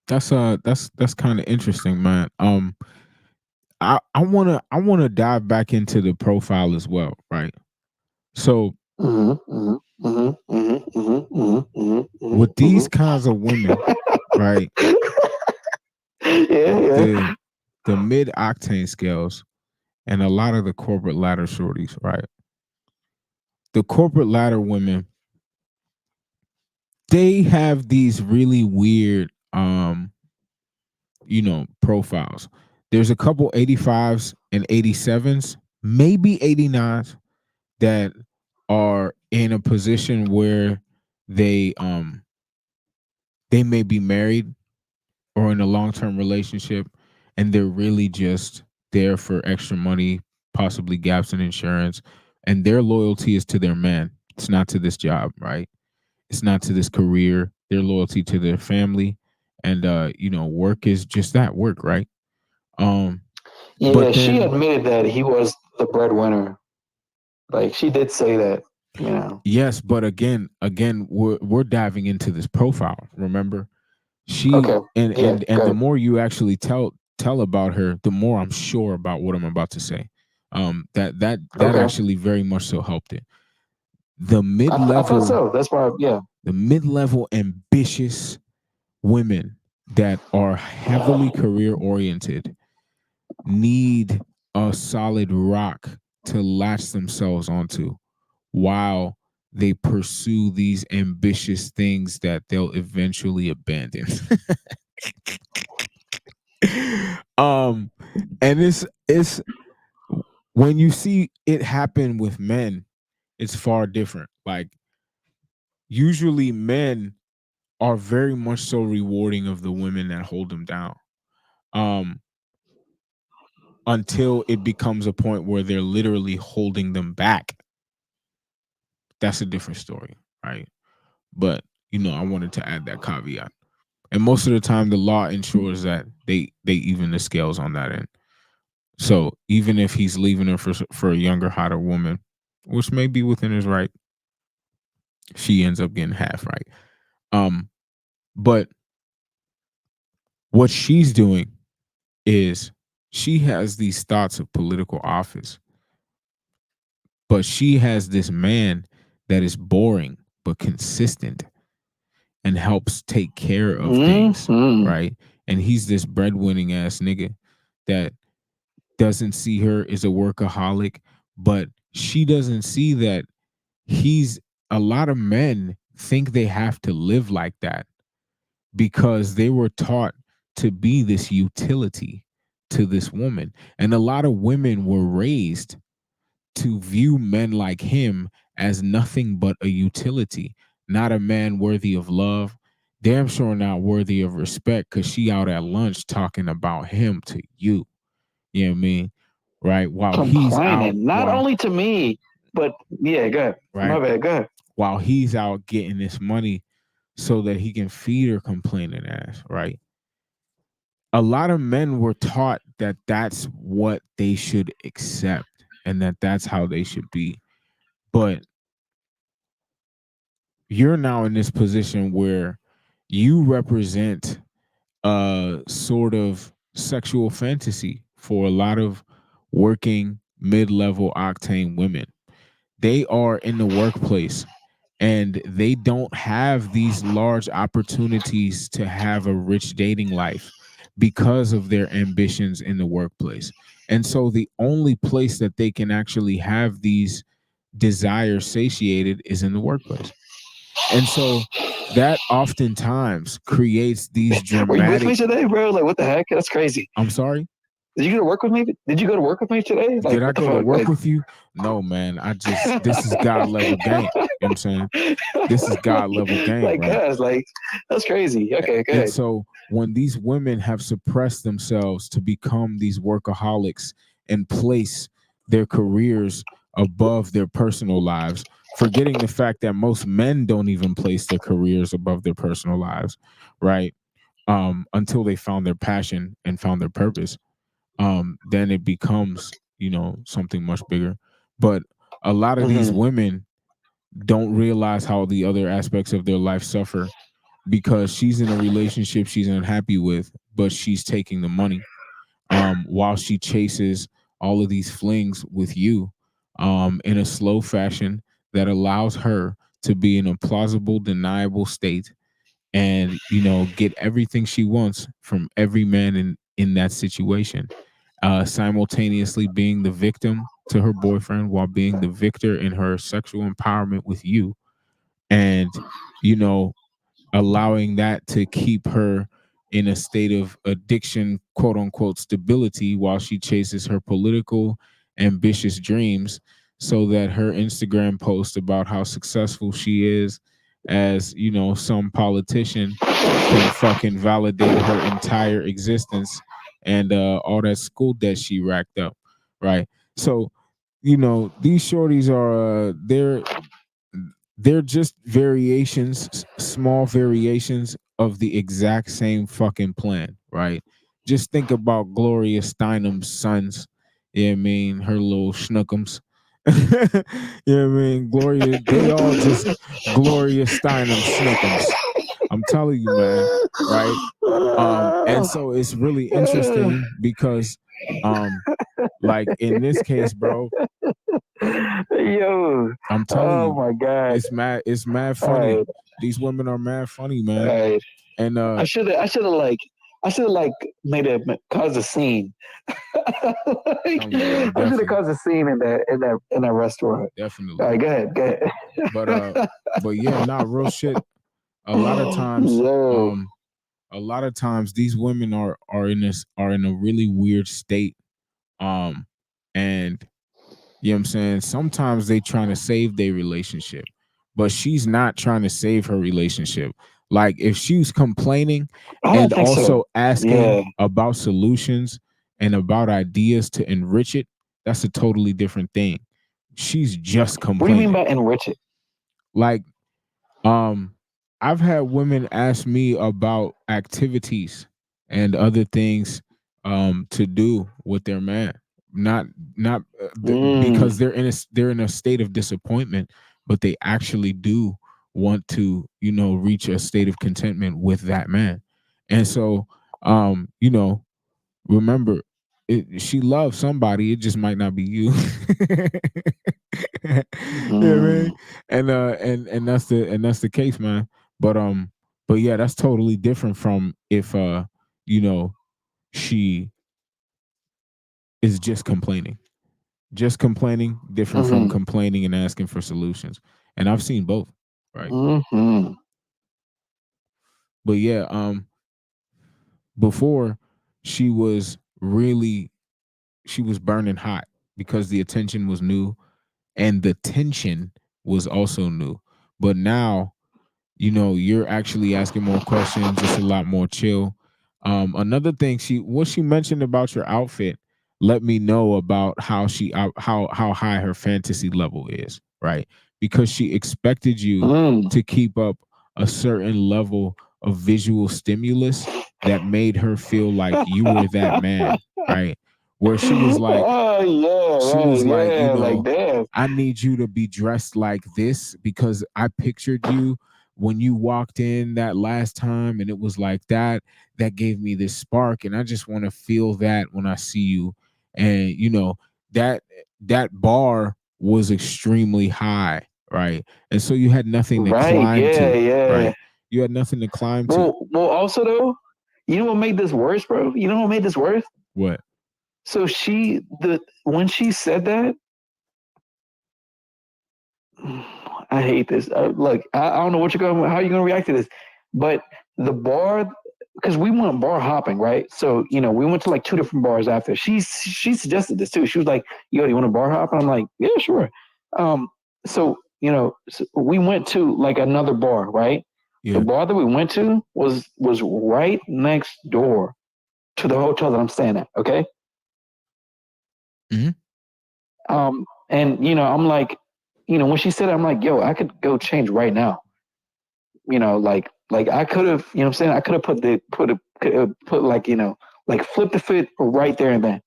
That's kind of interesting, man. I wanna dive back into the profile as well, right? So Mm-hmm, mm-hmm, mm-hmm, mm-hmm, mm-hmm, with mm-hmm, these mm-hmm. kinds of women, right? Yeah, yeah. The the mid octane scales and a lot of the corporate ladder shorties, right? The corporate ladder women, they have these really weird profiles. There's a couple 85s and 87s, maybe 89s that are in a position where they um they may be married or in a long-term relationship, and they're really just there for extra money, possibly gaps in insurance, and their loyalty is to their man. It's not to this job, right? It's not to this career. Their loyalty to their family, and work is just that, work, right? Um, Yeah, but she then admitted that he was the breadwinner. Like she did say that. yes, but again, we're diving into this profile. Remember, she Okay. and Yeah, and and the good. more you actually tell about her, the more I'm sure about what I'm about to say. That Okay. actually very much so helped it. The I thought mid-level, so. That's why, yeah. the mid-level ambitious women that are heavily career oriented need a solid rock to latch themselves onto while they pursue these ambitious things that they'll eventually abandon. um and it's when you see it happen with men, it's far different. Like usually men are very much so rewarding of the women that hold them down. Um until it becomes a point where they're literally holding them back. That's a different story, right? But I wanted to add that caveat. And most of the time the law ensures that they even the scales on that end. So even if he's leaving her for a younger, hotter woman, which may be within his right, she ends up getting half right. Um, but what she's doing is she has these thoughts of political office, but she has this man that is boring but consistent and helps take care of things, Hmm. right? And he's this breadwinning ass nigga that doesn't see her as a workaholic, but she doesn't see that he's a lot of men think they have to live like that because they were taught to be this utility to this woman. And a lot of women were raised to view men like him as nothing but a utility, not a man worthy of love, damn sure not worthy of respect because she out at lunch talking about him to you. You know what I mean? Right? While he's out, Complaining. Not only to me, but yeah, good. My right? bad, good. While he's out getting this money so that he can feed her complaining ass, right? A lot of men were taught that that's what they should accept and that that's how they should be. But you're now in this position where you represent a sort of sexual fantasy for a lot of working mid-level octane women. They are in the workplace and they don't have these large opportunities to have a rich dating life because of their ambitions in the workplace. And so the only place that they can actually have these desires satiated is in the workplace. And so that oftentimes creates these Were you with dramatic. me today, bro? Like, what the heck? That's crazy. I'm sorry. Did you go to work with me? Did you go to work with me today? Like, Did I what the go to fuck? work with you? No, man. This is God level game. You know what I'm saying? This is God level game, like, right? guys, like, that's crazy. Okay, And good. so when these women have suppressed themselves to become these workaholics and place their careers above their personal lives, forgetting the fact that most men don't even place their careers above their personal lives, right? Until they found their passion and found their purpose. Then it becomes, something much bigger. But a lot of these Mm-hmm. women don't realize how the other aspects of their life suffer because she's in a relationship she's unhappy with, but she's taking the money while she chases all of these flings with you in a slow fashion that allows her to be in a plausible, deniable state and get everything she wants from every man in that situation, simultaneously being the victim to her boyfriend while being the victor in her sexual empowerment with you, and you know allowing that to keep her in a state of addiction, quote unquote, stability while she chases her political ambitious dreams so that her Instagram post about how successful she is as, some politician can fucking validate her entire existence and all that school debt she racked up. Right. So, these shorties are they're just variations, small variations of the exact same fucking plan, right? Just think about Gloria Steinem's sons. Yeah, I mean, her little schnookums. Yeah, I mean, Gloria, they all just Gloria Steinem schnookums. I'm telling you, man, right? And so it's really interesting because like in this case, bro, Yo, I'm telling oh you, my God. it's mad All funny. right, These women are mad funny, all man. right. And I should have made a caused a scene. Like, oh yeah, I should have definitely, caused a scene in that restaurant. All definitely. right, go ahead. But but yeah, not real shit. A lot of times, Yo, a lot of times these women are in a really weird state. Um and you know what I'm saying? Sometimes they trying to save their relationship, but she's not trying to save her relationship. Like if she's complaining I don't and think so. also asking Yeah. about solutions and about ideas to enrich it, that's a totally different thing. She's just What do you mean complaining. by enrich it? Like um, I've had women ask me about activities and other things to do with their man. Not Mm, because they're in a state of disappointment, but they actually do want to, reach a state of contentment with that man. And so remember, she loves somebody. It just might not be you. You know what I mean? mm, And that's the case, man. But but yeah, that's totally different from if you know she is just complaining. Just complaining, different from mm, complaining and asking for solutions. And I've seen both, right? mm, But yeah, before she was really she was burning hot because the attention was new and the tension was also new. But now, you're actually asking more questions. It's a lot more chill. Another thing, what she mentioned about your outfit let me know about how high her fantasy level is, right? Because she expected you mm. to keep up a certain level of visual stimulus that made her feel like you were that man, right? Where Oh yeah, she right, was like, yeah, like damn, I need you to be dressed like this because I pictured you when you walked in that last time and it was like that gave me this spark and I just want to feel that when I see you. And that that bar was extremely high, right? And so you had nothing to right, climb yeah, to, yeah. right? You had nothing to climb to. Well, also though, you know what made this worse, bro? You know what made this worse? What? So when she said that, I hate this. Look, I don't know how you're gonna react to this, but the bar, because we went bar hopping, right? So we went to like two different bars after. She suggested this too. She was like, "Yo, you want a bar hop?" And I'm like, "Yeah, sure." Um, so we went to like another bar, right? The Yeah. bar that we went to was right next door to the hotel that I'm staying at. Okay. Hmm. And I'm like, when she said it, I'm like, yo, I could go change right now. Like I could have, what I'm saying, I could have put like, like flip the fit right there and then.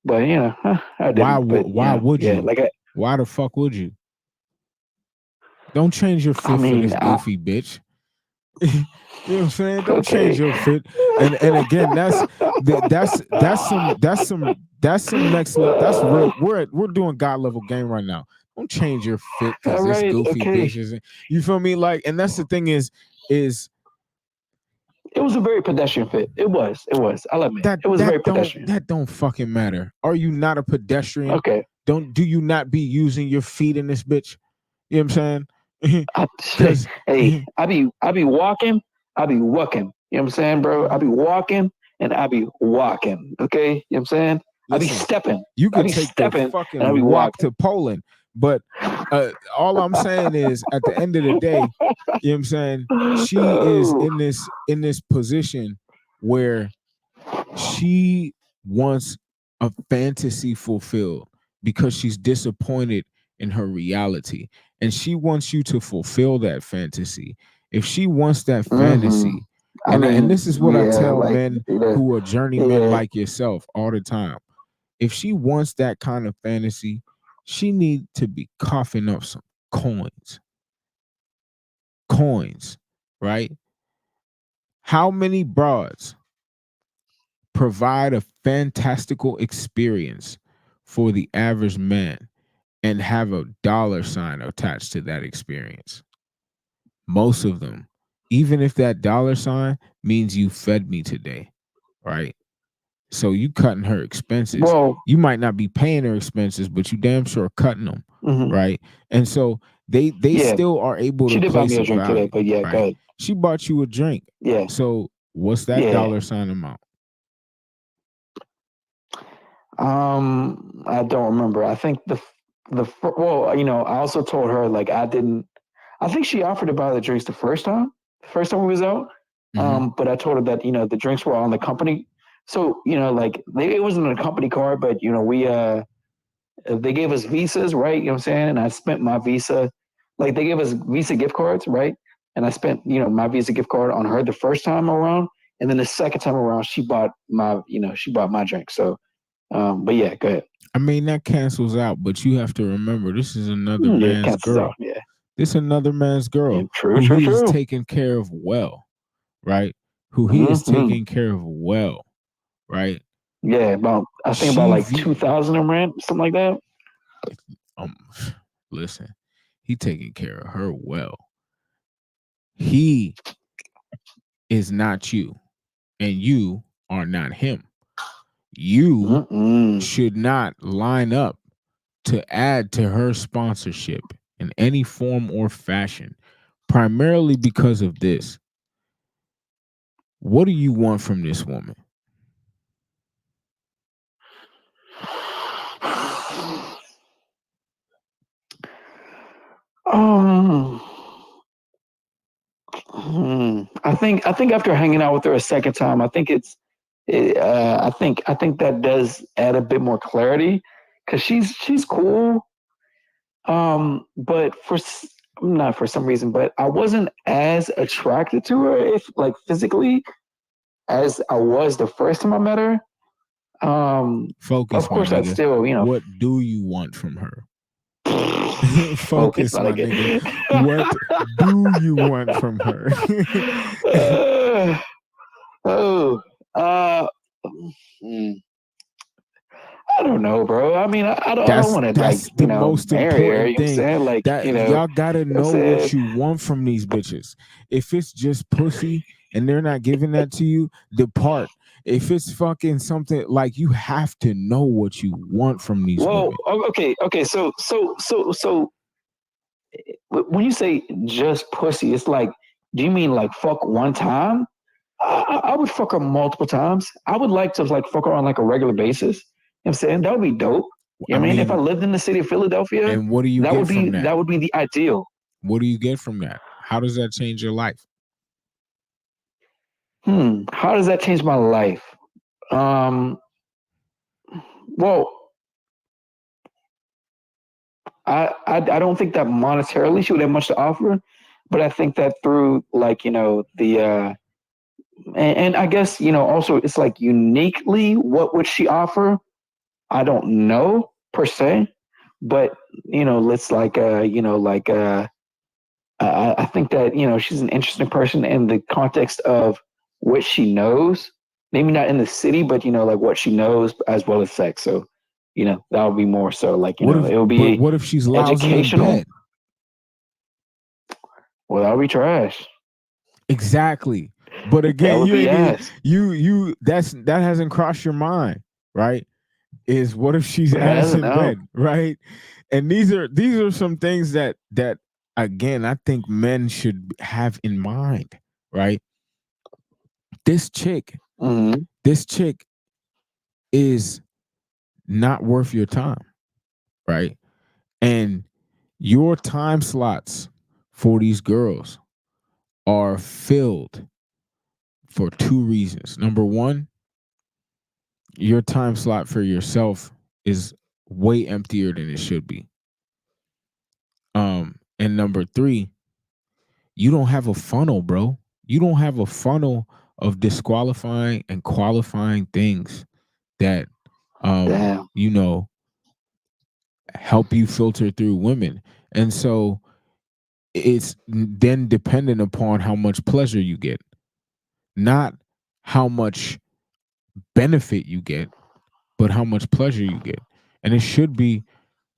But I Why? didn't. But Why would yeah, you? like Why the fuck would you? Don't change your I fit for mean, this goofy bitch. You know what I'm saying? Don't change okay. your fit. And again, that's some next level. That's real. We're doing God level game right now. Don't change your fit because All this right, goofy okay. bitch isn't. You feel me? Like, and that's the thing is It was a very pedestrian fit. It was. It was. I'll admit. that It was very that don't pedestrian. that don't fucking matter. Are you not a pedestrian? Okay. Do you not be using your feet in this bitch? You know what I'm saying? I, Because hey, I be walking. I be walking. You know what I'm saying, bro? I be walking and I be walking. Okay. You know what I'm saying? I be listen, stepping. you I could be take the stepping and I be fucking walk walking. to Poland, but all I'm saying is at the end of the day, you know what I'm saying? She is Oh. in this position where she wants a fantasy fulfilled because she's disappointed in her reality, and she wants you to fulfill that fantasy. If she wants that Mm-hmm. fantasy, I and mean, this is what I yeah, tell like men who are journeymen yeah. like yourself all the time. If she wants that kind of fantasy, she need to be coughing up some coins. Coins, right? How many broads provide a fantastical experience for the average man and have a dollar sign attached to that experience? Most of them. Even if that dollar sign means you fed me today, right? So you cutting her expenses. Well, You might not be paying her expenses, but you damn sure cutting them, hmm right? And so they yeah. still are able She to did buy me place a a drink today, value, but yeah, go right? ahead. She bought you a drink. Yeah, So what's that yeah. dollar sign amount? I don't remember. I think well, I also told her like I didn't. I think she offered to buy the drinks the first time we was out. Hmm. But I told her that the drinks were on the company. So like it wasn't a company card, but we they gave us visas, right? You know what I'm saying? And I spent my visa, like they gave us Visa gift cards, right? And I spent my Visa gift card on her the first time around, and then the second time around she bought my drink. So but yeah, go ahead. I mean, that cancels out, but you have to remember this is another Yeah, it man's cancels out. girl. Yeah. This another man's Yeah, girl true, who true, he is true. taking care of well, right? Who he is Mm-hmm. taking care of well, right? Yeah, I think about She like view 2,000 in rent, something like that. um listen, he taking care of her well. He is not you, and you are not him. You Mm-mm. should not line up to add to her sponsorship in any form or fashion, primarily because of this. What do you want from this woman? Um, I think after hanging out with her a second time, I think that does add a bit more clarity because she's cool. But not for some reason, but I wasn't as attracted to her, if like physically, as I was the first time I met her. Of Focus, my course, I'd nigga. still, What do you want from her? focus, Focus, my my nigga. nigga. What do you want from her? uh, oh, uh, hmm, I don't know, bro. I mean, I don't that's want to like, that's the most marry her. You important know what I'm thing. saying? Like, That y'all gotta what I'm know saying? what you want from these bitches. If it's just pussy and they're not giving that to you, depart. If it's fucking something like, you have to know what you want from these Well, women. okay. So, when you say just pussy, it's like, do you mean like fuck one time? I would fuck her multiple times. I would like to like fuck her on like a regular basis. You know what I'm saying? That would be dope. You I know what I mean? If I mean, lived in the city of Philadelphia, and what do you that get would from be that? that would be the ideal. What do you get from that? How does that change your life? How does that change my life? Um, well, I don't think that monetarily she would have much to offer, but I think that through like the and I guess also it's like uniquely what would she offer? I don't know per se, but let's like I think that she's an interesting person in the context of what she knows. Maybe not in the city, but like what she knows as well as sex. So that would be more so like it will be what if she's lousy in educational. bed? Well, that would be trash. Exactly. But That again, would you be ain't ass. that hasn't crossed your mind, right? Is what if she's It ass hasn't. in No. bed, right? And these are some things that again I think men should have in mind, right? This chick, Mm-hmm. this chick is not worth your time, right? And your time slots for these girls are filled for two reasons. Number one, your time slot for yourself is way emptier than it should be. And number three, you don't have a funnel, bro. You don't have a funnel of disqualifying and qualifying things that Damn. you know help you filter through women. And so it's then dependent upon how much pleasure you get, not how much benefit you get, but how much pleasure you get. And it should be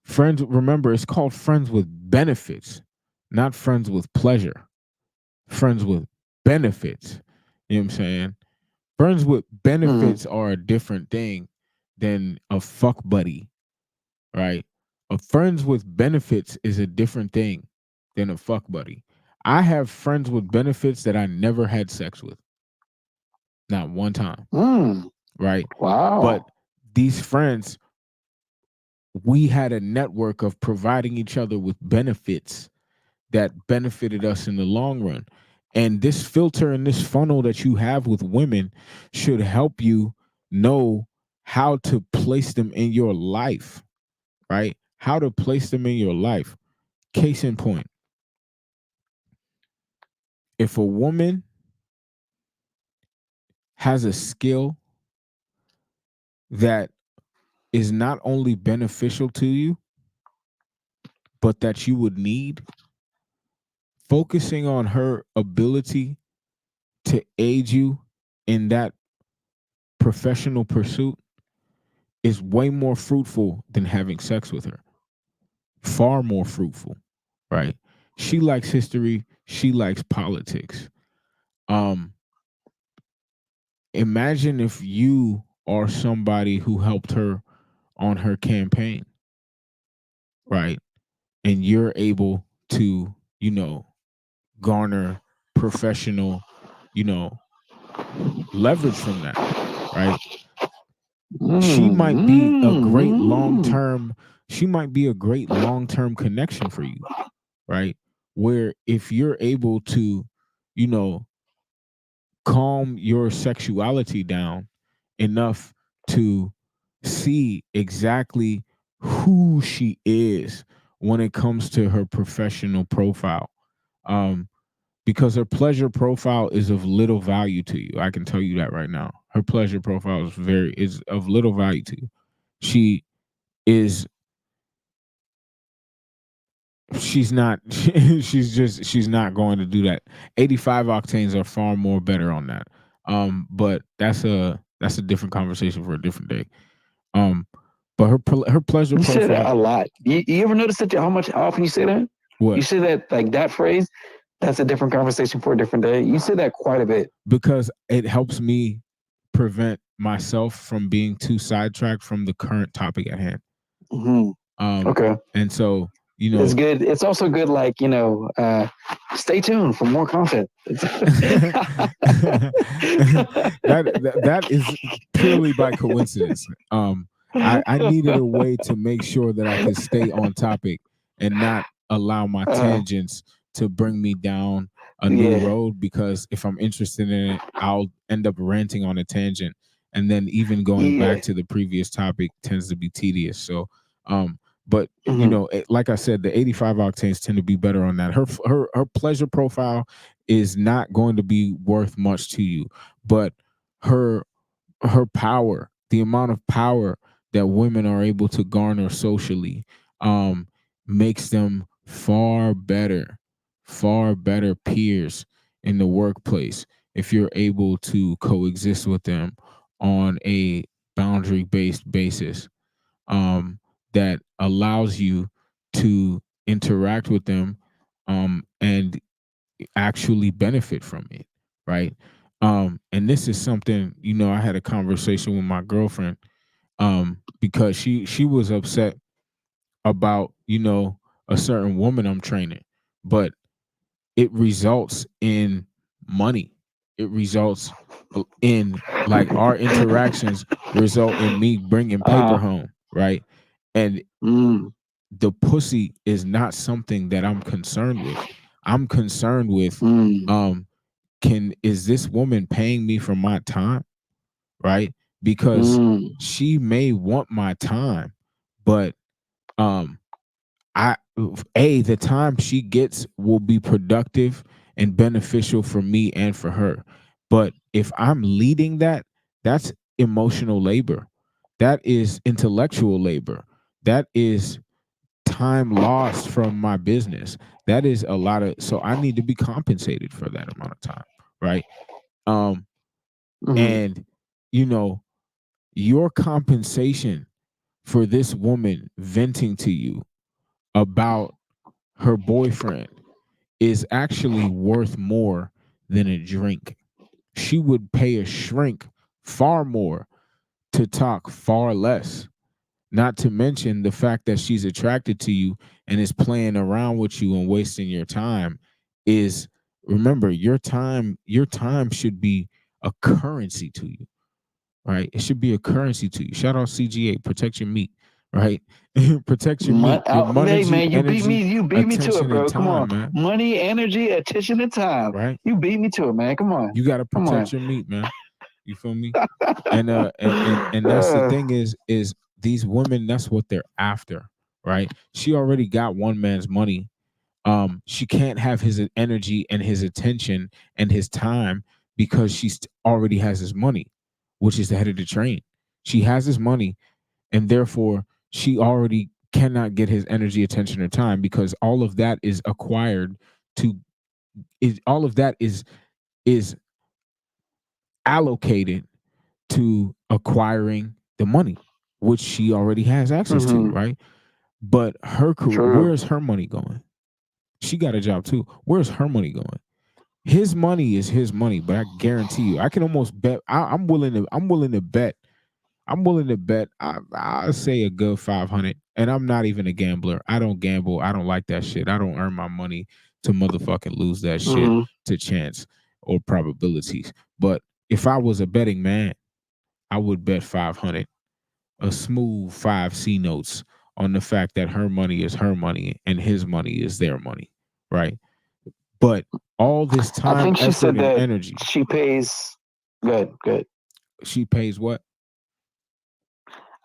friends. Remember, it's called friends with benefits, not friends with pleasure. Friends with benefits. You know what I'm saying? Friends with Mm. benefits are a different thing than a fuck buddy, right? A friends with benefits is a different thing than a fuck buddy. I have friends with benefits that I never had sex with, not one time, Mm. right? But Wow. these friends, we had a network of providing each other with benefits that benefited us in the long run. And this filter and this funnel that you have with women should help you know how to place them in your life, right? How to place them in your life. Case in point, if a woman has a skill that is not only beneficial to you, but that you would need, focusing on her ability to aid you in that professional pursuit is way more fruitful than having sex with her. Far more fruitful, right? She likes history, she likes politics. Um Imagine if you are somebody who helped her on her campaign, right? And you're able to, garner professional, you know, leverage from that, right? She Mm. might be a great long Mm. term, she might be a great long term connection for you, right? Where if you're able to, you know, calm your sexuality down enough to see exactly who she is when it comes to her professional profile. Um, because her pleasure profile is of little value to you. I can tell you that right now. Her pleasure profile is of little value to you. She is she's not she's not going to do that. 85 octanes are far more better on that. But that's a different conversation for a different day. Um but her pleasure You say that profile. a lot. You ever notice that how often you say that? You What? say that like that phrase. That's a different conversation for a different day. You say that quite a bit. Because it helps me prevent myself from being too sidetracked from the current topic at hand. Hmm. um Okay. and so, It's good. It's also good, like, stay tuned for more content. that is purely by coincidence. I needed a way to make sure that I could stay on topic and not allow my uh, tangents to bring me down a new yeah. road, because if I'm interested in it, I'll end up ranting on a tangent, and then even going back Yeah. to the previous topic tends to be tedious. So, But you Hmm. know, like I said, the 85 octanes tend to be better on that. Her pleasure profile is not going to be worth much to you, but her her power, the amount of power that women are able to garner socially, um, makes them far better peers in the workplace if you're able to coexist with them on a boundary based basis, that allows you to interact with them, and actually benefit from it, right? And this is something, you know, I had a conversation with my girlfriend, because she was upset about, you know, a certain woman I'm training, but it results in money. It results in, like, our interactions result in me bringing paper Uh, home, right? And mm, the pussy is not something that I'm concerned with. I'm concerned with, mm, um can is this woman paying me for my time, right? Because mm, she may want my time, but um I the time she gets will be productive and beneficial for me and for her. But if I'm leading that, that's emotional labor. That is intellectual labor. That is time lost from my business. That is a lot of, so I need to be compensated for that amount of time, right? Um mm, and you know, your compensation for this woman venting to you about her boyfriend is actually worth more than a drink. She would pay a shrink far more to talk far less. Not to mention the fact that she's attracted to you and is playing around with you and wasting your time is, remember, your time should be a currency to you, right? It should be a currency to you. Shout out CGA, protect your meat, right? Protect your meat, your hey money, man, energy, you beat me to it, attention, and bro. Come on, time, man, money, energy, attention, and time. right? You beat me to it, man. Come on, You got to come protect on. your meat, man. You feel me? And that's the Uh, thing is these women, that's what they're after, right? She already got one man's money. She can't have his energy and his attention and his time because already has his money, which is the head of the train. She has his money, and therefore she already cannot get his energy, attention, or time, because all of that is acquired to is all of that is allocated to acquiring the money, which she already has access to, mm-hmm, right? But her career, true. where's her money going? She got a job too. Where's her money going? His money is his money, but I guarantee you, I can almost bet. I'm willing to. I'm willing to bet. I'm willing to bet. I say a good 500, and I'm not even a gambler. I don't gamble. I don't like that shit. I don't earn my money to motherfucking lose that shit Mm-hmm. to chance or probabilities. But if I was a betting man, I would bet 500, a smooth 5 C notes on the fact that her money is her money and his money is their money, right? But all this I time, think she effort, said and that energy, she pays. Good, good. she pays what?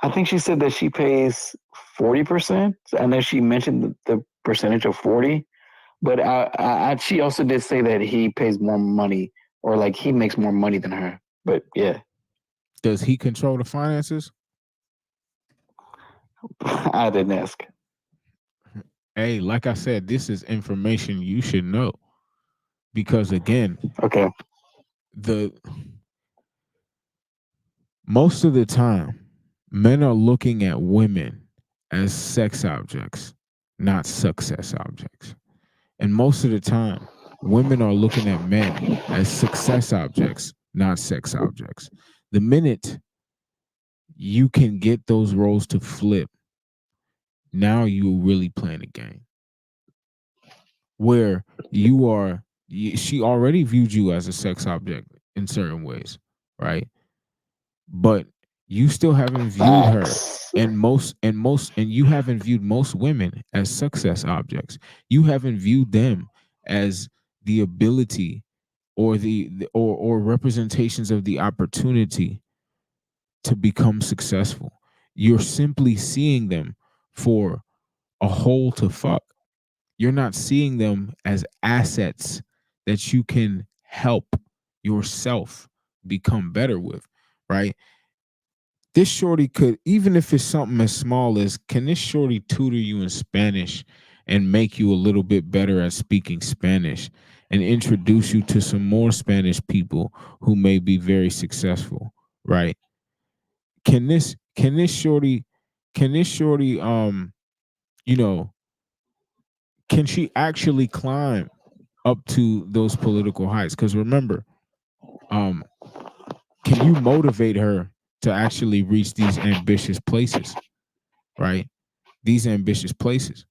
I think she said that she pays 40%. I know she mentioned the percentage of 40, but she also did say that he pays more money, or like he makes more money than her. But yeah, Does he control the finances? I didn't ask. Hey, like I said, this is information you should know because again, Okay. the most of the time, men are looking at women as sex objects, not success objects. And most of the time, women are looking at men as success objects, not sex objects. The minute you can get those roles to flip, now you're really playing a game where she already viewed you as a sex object in certain ways, right? But you still haven't viewed her, Facts. and you haven't viewed most women as success objects. You haven't viewed them as the ability or or representations of the opportunity to become successful. You're simply seeing them for a hole to fuck. You're not seeing them as assets that you can help yourself become better with, right? This shorty could, even if it's something as small as, can this shorty tutor you in Spanish and make you a little bit better at speaking Spanish and introduce you to some more Spanish people who may be very successful, right? Can this shorty you know, can she actually climb up to those political heights? Because remember, um, can you motivate her to actually reach these ambitious places, right? These ambitious places.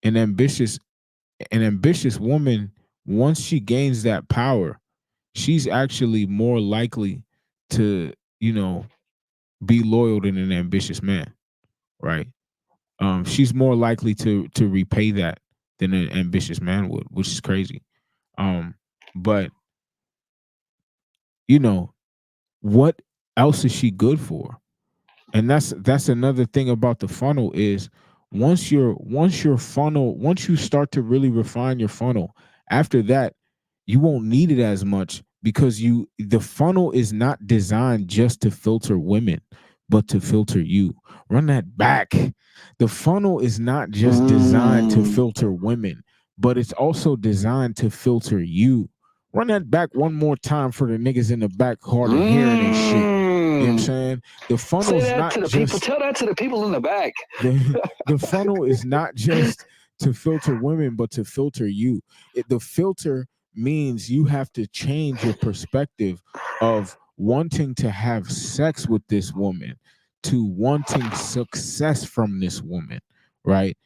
An ambitious, an ambitious woman, once she gains that power, she's actually more likely to, be loyal than an ambitious man, right? She's more likely to repay that than an ambitious man would, which is crazy. Um, but you know, what else is she good for? And that's another thing about the funnel is once you start to really refine your funnel, after that you won't need it as much because the funnel is not designed just to filter women but to filter you. Run that back. The funnel is not just designed to Mm. filter women, but it's also designed to filter you. Run that back one more time for the niggas in the back hard of hearing this shit. You know what I'm Mm. saying? The Say funnel's that not to the people. just Tell that to the people in the back. the funnel is not just to filter women, but to filter you. The filter means you have to change your perspective of wanting to have sex with this woman to wanting success from this woman, right?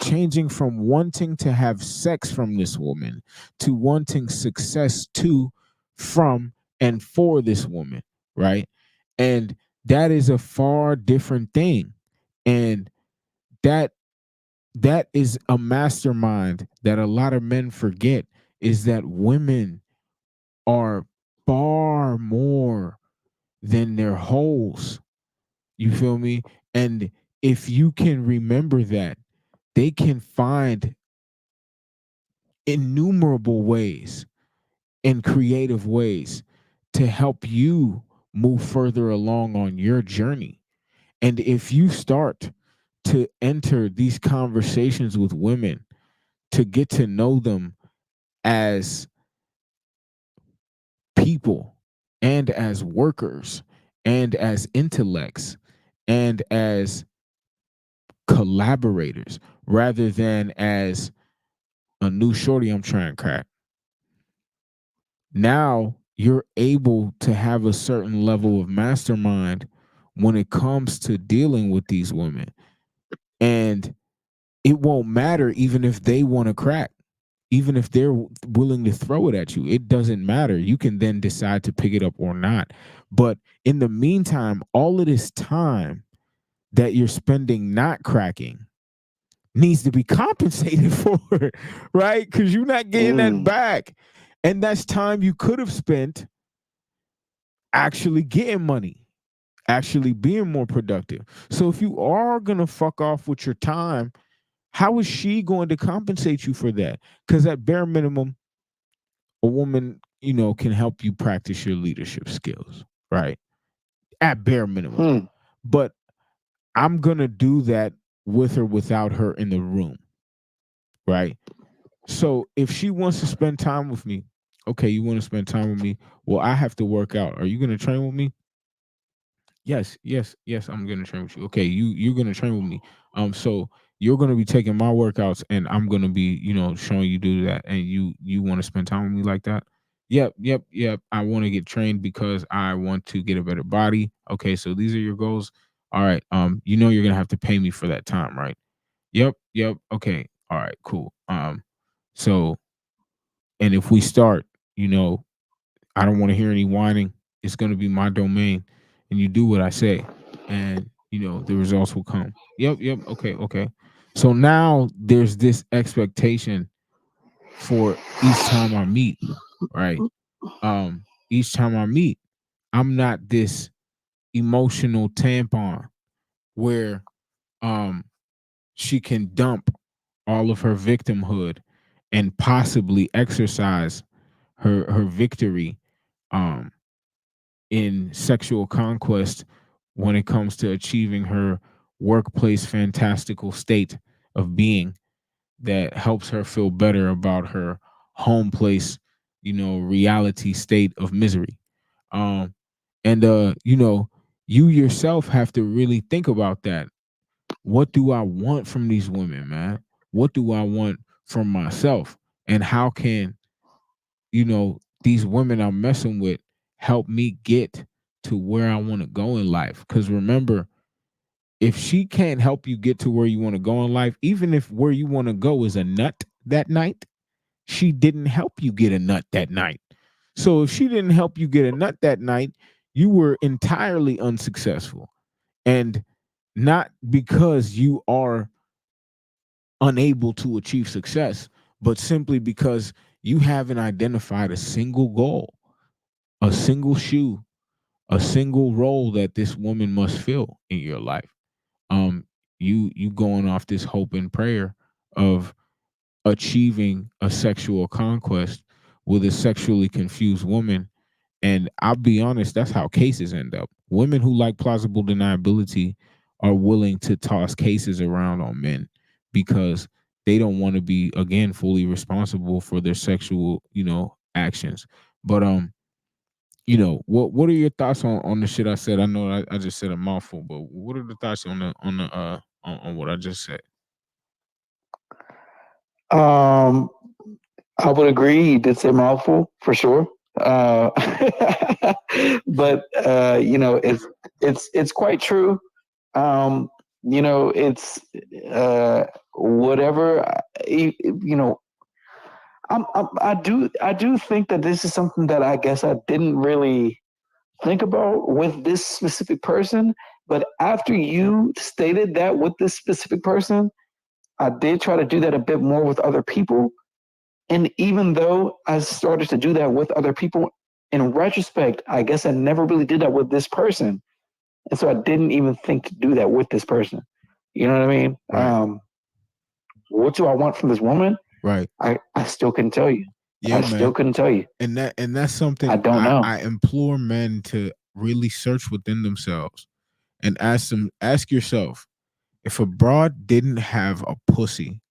Changing from wanting to have sex from this woman to wanting success to, from, and for this woman, right? And that is a far different thing. And that that is a mastermind that a lot of men forget, is that women are far more than their holes. You feel me? And if you can remember that, they can find innumerable ways and creative ways to help you move further along on your journey. And if you start to enter these conversations with women to get to know them as people and as workers and as intellects and as collaborators rather than as a new shorty I'm trying to crack, now you're able to have a certain level of mastermind when it comes to dealing with these women. And it won't matter even if they want to crack, even if they're willing to throw it at you. It doesn't matter. You can then decide to pick it up or not. But in the meantime, all of this time that you're spending not cracking needs to be compensated for, right? Because you're not getting that Mm. back. And that's time you could have spent actually getting money, actually being more productive. So if you are going to fuck off with your time, how is she going to compensate you for that? Because at bare minimum, a woman, can help you practice your leadership skills, right? At bare minimum. Mm. But I'm going to do that with or without her in the room, right? So if she wants to spend time with me, okay, you want to spend time with me? Well, I have to work out. Are you going to train with me? Yes, yes, yes, I'm gonna train with you. Okay, you're gonna train with me. So you're gonna be taking my workouts, and I'm gonna be, showing you do that. And you want to spend time with me like that? Yep, yep, yep. I want to get trained because I want to get a better body. Okay, so these are your goals. All right. You're gonna have to pay me for that time, right? Yep, yep. Okay. All right. Cool. So and if we start, you know, I don't want to hear any whining. It's going to be my domain, and you do what I say, and the results will come. Yep, yep. Okay, okay. So now there's this expectation for each time I meet, right? Each time I meet, I'm not this emotional tampon where um she can dump all of her victimhood and possibly exercise her victory um in sexual conquest when it comes to achieving her workplace fantastical state of being that helps her feel better about her home place, reality state of misery. Um and you yourself have to really think about that. What do I want from these women, man? What do I want from myself? And how can, these women I'm messing with help me get to where I want to go in life? Because remember, if she can't help you get to where you want to go in life, even if where you want to go is a nut that night, she didn't help you get a nut that night. So if she didn't help you get a nut that night, you were entirely unsuccessful. And not because you are unable to achieve success, but simply because you haven't identified a single goal, a single shoe, a single role that this woman must fill in your life. Um, you going off this hope and prayer of achieving a sexual conquest with a sexually confused woman. And I'll be honest, that's how cases end up. Women who like plausible deniability are willing to toss cases around on men because they don't want to be, again, fully responsible for their sexual, actions. But what are your thoughts on the shit I said? I know I just said a mouthful, but what are the thoughts on what I just said? Um, I would agree. You did say mouthful for sure. Uh, but it's quite true. It's whatever. You know, I do think that this is something that I guess I didn't really think about with this specific person. But after you stated that with this specific person, I did try to do that a bit more with other people. And even though I started to do that with other people, in retrospect, I guess I never really did that with this person. And so I didn't even think to do that with this person. You know what I mean? Right, What do I want from this woman? right. I still couldn't tell you. I Yeah, still man. couldn't tell you. And that's I something don't know. I implore men to really search within themselves and ask yourself, if a broad didn't have a pussy,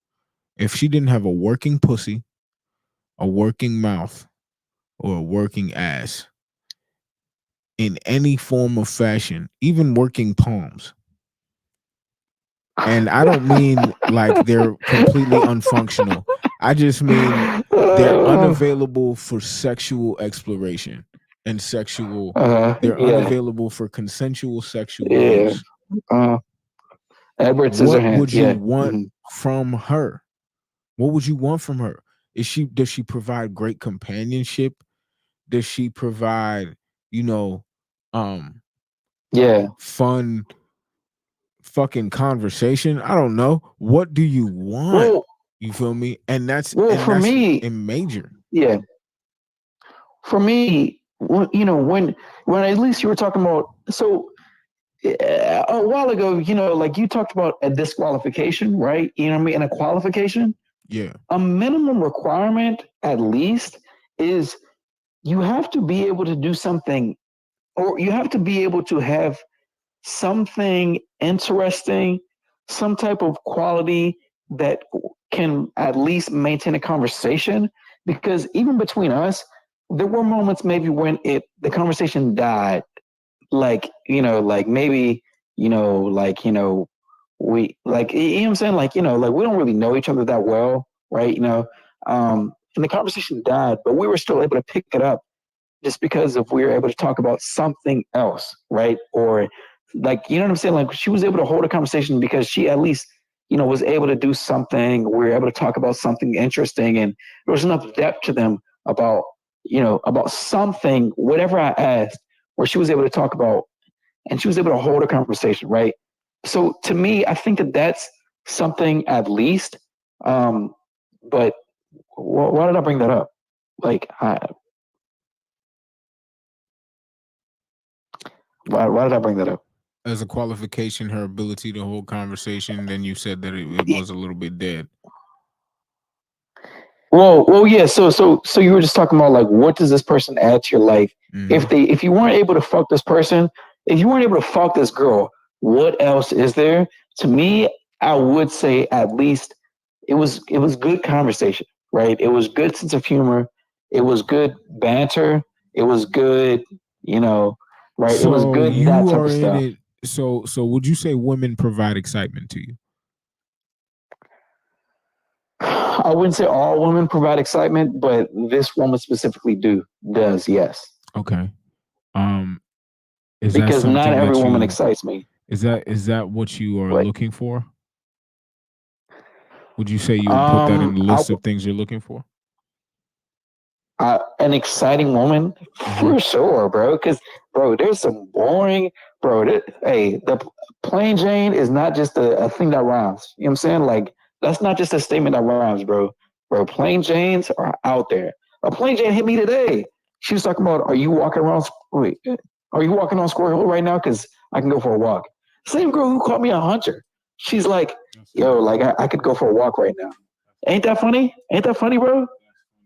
if she didn't have a working pussy, a working mouth, or a working ass in any form of fashion, even working palms. And I don't mean like they're completely unfunctional. I just mean they're unavailable for sexual exploration and they're Yeah, unavailable for consensual sexual yeah. use. Uh, Edward What Scissorhands. would you Yeah. want Hmm. from her? What would you want from her? Does she provide great companionship? Does she provide, you know, um Yeah. fun fucking conversation? I don't know. What do you want? Well, You feel me? And that's well, and for that's me, in major. yeah, for me, when at least you were talking about so a while ago, like you talked about a disqualification, right? You know what I mean? And a qualification. Yeah. A minimum requirement, at least, is you have to be able to do something, or you have to be able to have something interesting, some type of quality that can at least maintain a conversation. Because even between us, there were moments maybe when the conversation died, like like maybe we like you know what I'm saying, like like we don't really know each other that well, right? And the conversation died, but we were still able to pick it up just because if we were able to talk about something else, right? Or like you know what I'm saying, like she was able to hold a conversation because she at least was able to do something. We were able to talk about something interesting, and there was enough depth to them about about something, whatever I asked, where she was able to talk about, and she was able to hold a conversation, right? So to me, I think that that's something at least. Um, but why did I bring that up? Like, why did I bring that up? as a qualification, her ability to hold conversation, then you said that it was a little bit dead. Well, yeah. So you were just talking about like, what does this person add to your life? Hmm. If you weren't able to fuck this person, if you weren't able to fuck this girl, what else is there? To me, I would say at least it was good conversation, right? It was good sense of humor. It was good banter. It was good, you know, right? It was So good that you type are of in stuff. it. So would you say women provide excitement to you? I wouldn't say all women provide excitement, but this woman specifically does, yes. Okay. Um, is that Because not something every that woman you excites me. is that what you are But looking for? Would you say you would put that in the I, list of things you're looking for? an exciting woman Hmm. for sure, bro. Because bro, there's some boring, bro. Hey, the plain Jane is not just a thing that rhymes. You know what I'm saying? Like that's not just a statement that rhymes, bro. Bro, plain Janes are out there. A plain Jane hit me today. She was talking about, are you walking around? Wait, are you walking on Squirrel Hill right now? Because I can go for a walk. Same girl who called me a hunter. She's like, yo, like I could go for a walk right now. Ain't that funny? Ain't that funny, bro?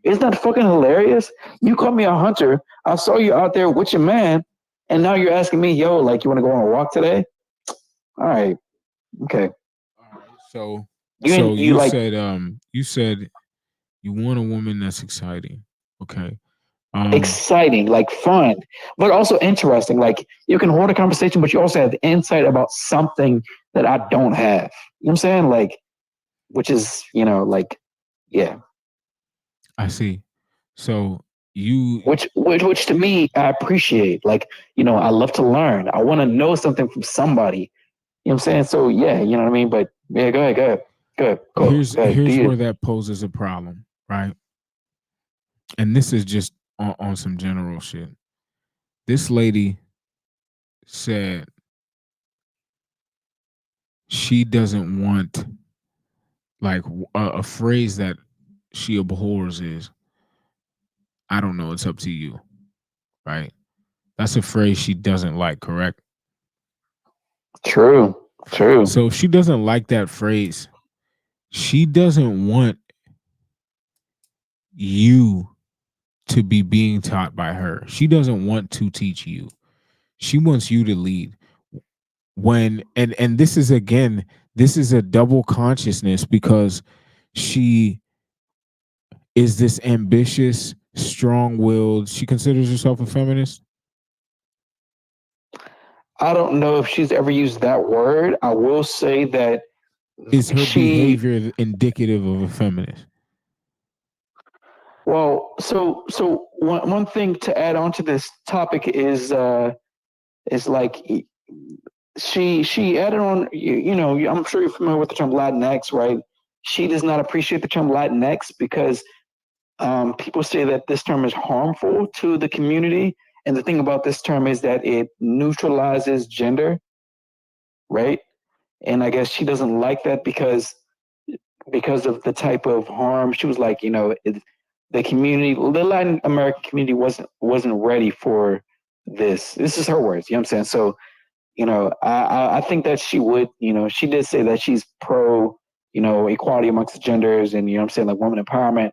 Isn't that fucking hilarious? You called me a hunter. I saw you out there with your man, and now you're asking me, yo, like you want to go on a walk today? All right, okay. All right. So You you like you said you want a woman that's exciting. Okay. Um exciting, like fun, but also interesting. Like you can hold a conversation, but you also have insight about something that I don't have. You know what I'm saying? Like, which is, like, yeah. I see. So you Which to me I appreciate. Like, I love to learn. I want to know something from somebody. You know what I'm saying? So yeah, you know what I mean? But yeah, go ahead. Do here's you? where that poses a problem, right? And this is just on some general shit. This lady said she doesn't want like a phrase that she abhors is, I don't know, it's up to you, right? That's a phrase she doesn't like, correct? True, true. So if she doesn't like that phrase, she doesn't want you to be being taught by her. She doesn't want to teach you. She wants you to lead. When and this is again, this is a double consciousness because she is this ambitious, strong-willed. She considers herself a feminist. I don't know if she's ever used that word. I will say that Is her she, behavior indicative of a feminist? well, so one thing to add on to this topic is like she added on. I'm sure you're familiar with the term Latinx, right? She does not appreciate the term Latinx because people say that this term is harmful to the community. And the thing about this term is that it neutralizes gender, right? And I guess she doesn't like that because of the type of harm. She was like, the community, the Latin American community wasn't ready for this. This is her words. You know what I'm saying? So, I think that she would, she did say that she's pro, equality amongst the genders and, I'm saying, like women empowerment.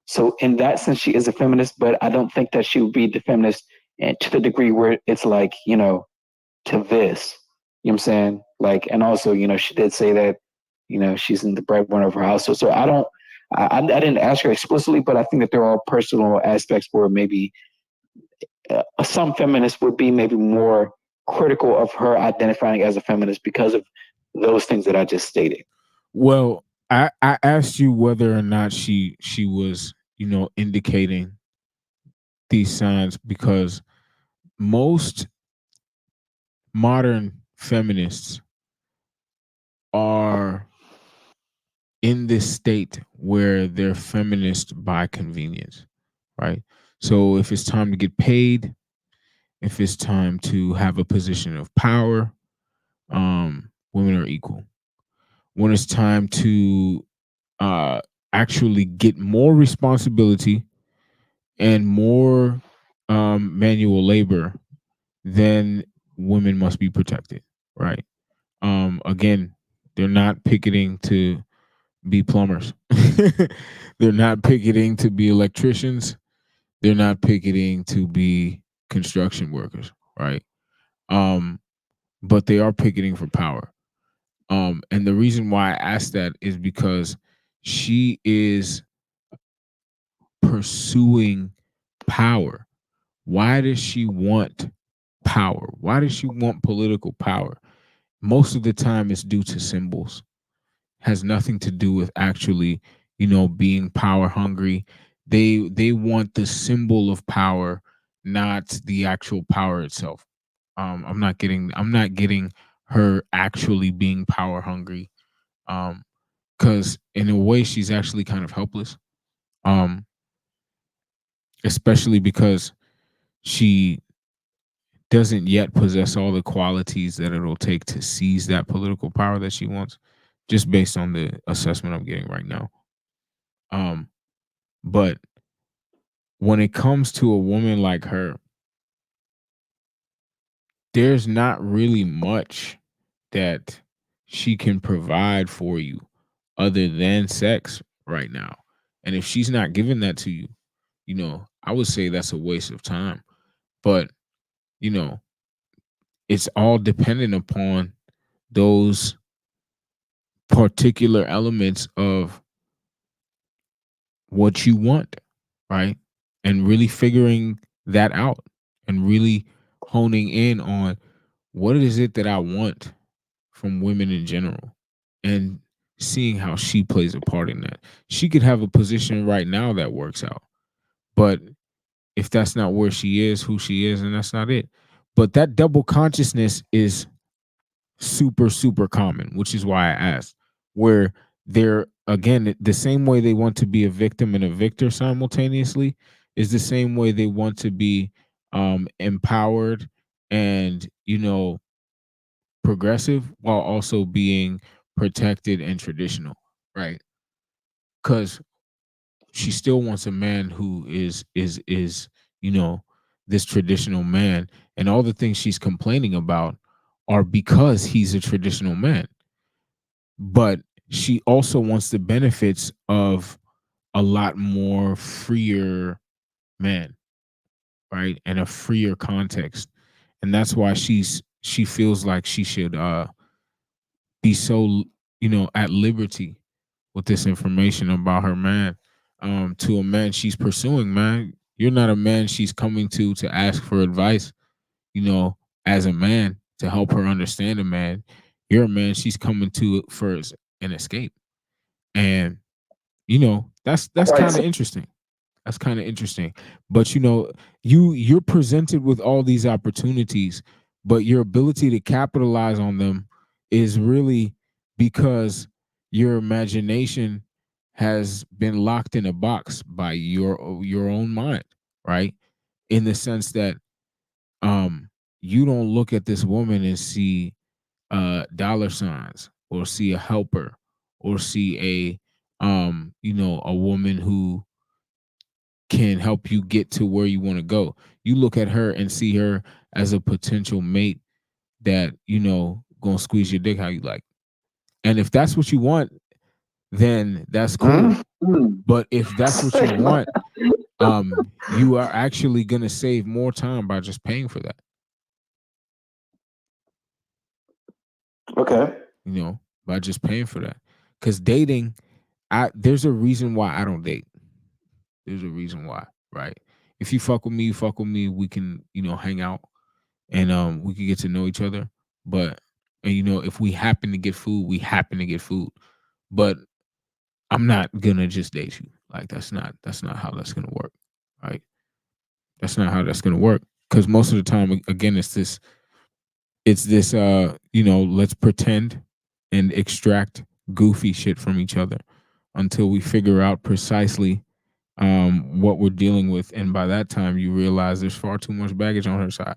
So in that sense, she is a feminist, but I don't think that she would be the feminist and to the degree where it's like, to this. You know what I'm saying? Like, and also, she did say that, she's in the breadwinner of her house. So I didn't ask her explicitly, but I think that there are personal aspects where maybe some feminists would be maybe more critical of her identifying as a feminist because of those things that I just stated. Well, I asked you whether or not she was, indicating these signs because most modern feminists are in this state where they're feminist by convenience, right? So if it's time to get paid, if it's time to have a position of power, women are equal. When it's time to uh, actually get more responsibility and more manual labor, then women must be protected. right? Again, they're not picketing to be plumbers. They're not picketing to be electricians. They're not picketing to be construction workers, right? Um, but they are picketing for power. And the reason why I asked that is because she is pursuing power. Why does she want power? Why does she want political power? Most of the time, it's due to symbols. Has nothing to do with actually, being power hungry. They want the symbol of power, not the actual power itself. I'm not getting her actually being power hungry. Because in a way she's actually kind of helpless. Um, Especially because she doesn't yet possess all the qualities that it'll take to seize that political power that she wants, just based on the assessment I'm getting right now. Um, but when it comes to a woman like her, there's not really much that she can provide for you other than sex right now. And if she's not giving that to you, I would say that's a waste of time. But, you know, it's all dependent upon those particular elements of what you want, right? And really figuring that out and really honing in on what is it that I want from women in general and seeing how she plays a part in that. She could have a position right now that works out, but if that's not where she is, who she is, and that's not it. But that double consciousness is super, super common, which is why I asked, where they're, again, the same way they want to be a victim and a victor simultaneously is the same way they want to be empowered and, progressive while also being protected and traditional, right? Because she still wants a man who is you know this traditional man, and all the things she's complaining about are because he's a traditional man. But she also wants the benefits of a lot more freer man, right? And a freer context. And that's why she feels like she should be so, at liberty with this information about her man, to a man she's pursuing. Man, you're not a man she's coming to ask for advice, as a man to help her understand a man. You're a man she's coming to for an escape. And that's Right. kind of interesting. That's kind of interesting. But you're presented with all these opportunities, but your ability to capitalize on them is really because your imagination has been locked in a box by your own mind, right? In the sense that um you don't look at this woman and see dollar signs or see a helper or see a woman who can help you get to where you want to go. You look at her and see her as a potential mate that, gonna squeeze your dick how you like. And if that's what you want, then that's cool. Mhm. But if that's what you want, you are actually gonna save more time by just paying for that, Okay. by just paying for that. Because dating, there's a reason why I don't date. There's a reason why, right? If you fuck with me, you fuck with me, we can, hang out and we could get to know each other. But and if we happen to get food, we happen to get food. But I'm not gonna just date you. Like that's not how that's gonna work. Right? That's not how that's gonna work. Because most of the time, again, it's this let's pretend and extract goofy shit from each other until we figure out precisely what we're dealing with. And by that time you realize there's far too much baggage on her side.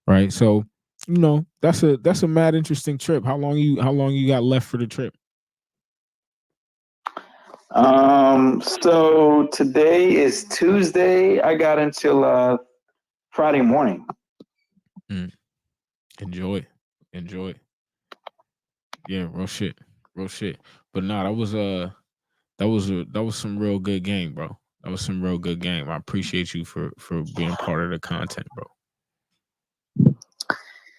Right. So, that's a mad interesting trip. How long you got left for the trip? So today is Tuesday. I got until Friday morning. Mm, enjoy. Enjoy. Yeah, real shit. Real shit. But nah, that was some real good game, bro. That was some real good game. I appreciate you for being part of the content, bro.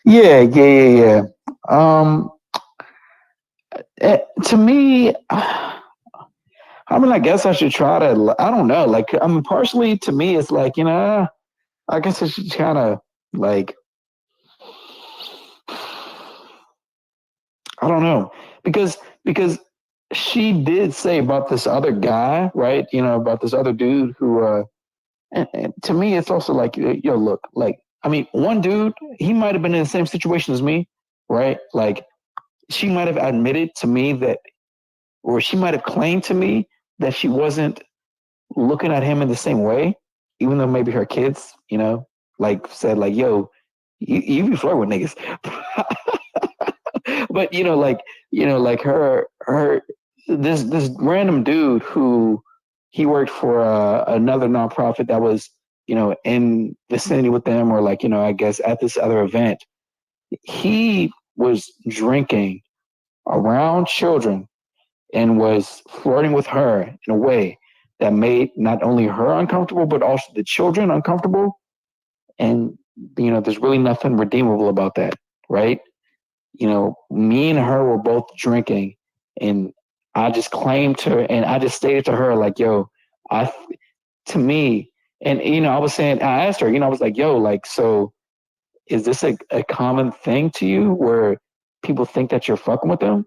Yeah, yeah, yeah, yeah. Um, to me, I mean, I guess I should try to. I don't know. Like, I mean, partially to me, it's like I guess I should kind of like I don't know because she did say about this other guy, right? You know, about this other dude who and to me it's also like look, like I mean, one dude, he might have been in the same situation as me, right? Like she might have admitted to me that or she might have claimed to me that she wasn't looking at him in the same way, even though maybe her kids, like said like, yo, you be flirting with niggas. But like her this random dude who he worked for another nonprofit that was in vicinity with them or like I guess at this other event. He was drinking around children and was flirting with her in a way that made not only her uncomfortable but also the children uncomfortable. And there's really nothing redeemable about that, right? Me and her were both drinking, and I just claimed to her, and I just stated to her, like, yo, I, to me, and, I was saying, I asked her, I was like, yo, like, so is this a common thing to you where people think that you're fucking with them?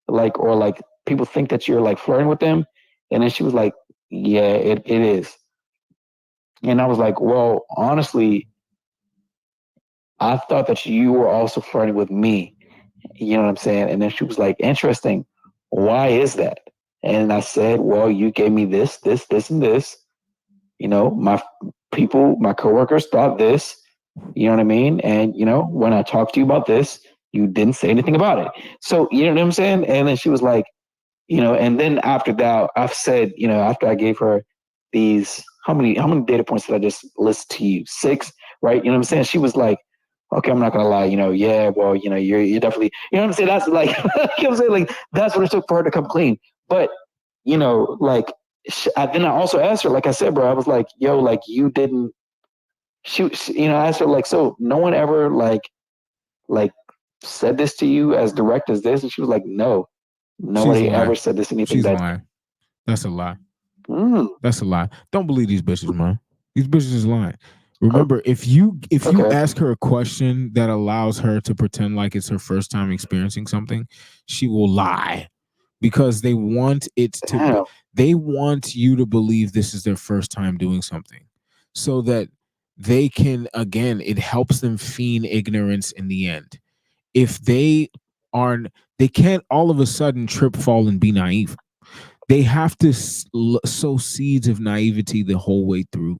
Like, or like people think that you're like flirting with them? And then she was like, yeah, it is. And I was like, well, honestly, I thought that you were also flirting with me. You know what I'm saying? And then she was like, interesting. Why is that? And I said, well, you gave me this, and this. My people, my coworkers thought this. You know what I mean? And, when I talked to you about this, you didn't say anything about it. So, you know what I'm saying? And then she was like, and then after that, I've said, after I gave her these, how many data points did I just list to you? 6, right? You know what I'm saying? She was like, okay, I'm not gonna lie, yeah, well, you're definitely, what I'm saying? That's like, you know what I'm saying? Like, that's what it took for her to come clean. But, like, then I also asked her, like I said, bro, I was like, yo, like, you didn't, I asked her, like, so no one ever, like, said this to you as direct as this? And she was like, no, She's nobody ever lying. said this, anything She's that, lying. That's a lie. mm, That's a lie. Don't believe these bitches, man. These bitches is lying. Remember, if you okay. ask her a question that allows her to pretend like it's her first time experiencing something, she will lie because they want it to be, Damn. they want you to believe this is their first time doing something so that they can, again, it helps them feign ignorance in the end. If they aren't, they can't all of a sudden trip, fall, and be naive. They have to sow seeds of naivety the whole way through,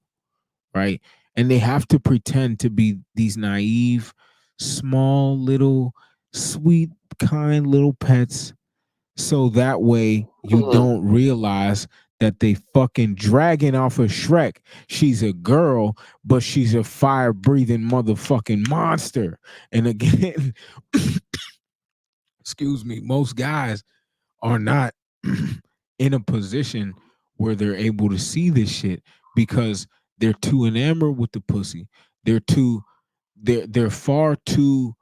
right? And they have to pretend to be these naive, small, little, sweet, kind little pets. So that way you Mm, don't realize that they fucking dragging off of Shrek. She's a girl, but she's a fire breathing motherfucking monster. And again, excuse me, most guys are not in a position where they're able to see this shit because they're too enamored with the pussy. They're too they're far too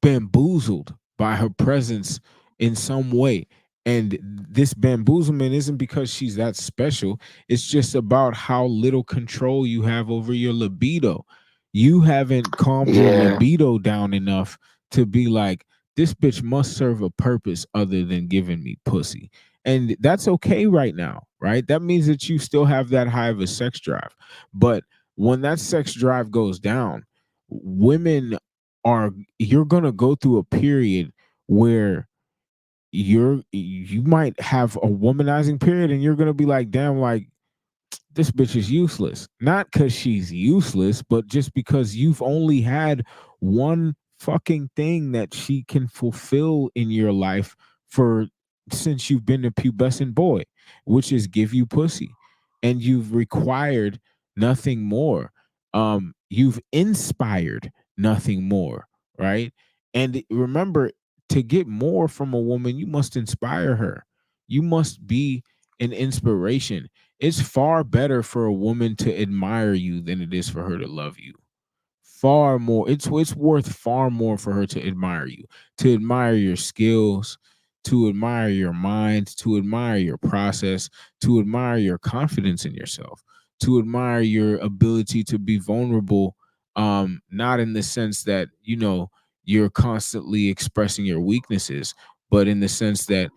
bamboozled by her presence in some way. And this bamboozlement isn't because she's that special. It's just about how little control you have over your libido. You haven't calmed your yeah. libido down enough to be like, this bitch must serve a purpose other than giving me pussy. And that's okay right now, right? That means that you still have that high of a sex drive. But when that sex drive goes down, women are, you're gonna go through a period where you might have a womanizing period and you're gonna be like, damn, like this bitch is useless. Not because she's useless, but just because you've only had one fucking thing that she can fulfill in your life for since you've been a pubescent boy, which is give you pussy. And you've required nothing more. You've inspired nothing more. right? And remember, to get more from a woman, you must inspire her. You must be an inspiration. It's far better for a woman to admire you than it is for her to love you. Far more. It's worth far more for her to admire you, to admire your skills, to admire your mind, to admire your process, to admire your confidence in yourself, to admire your ability to be vulnerable, not in the sense that, you're constantly expressing your weaknesses, but in the sense that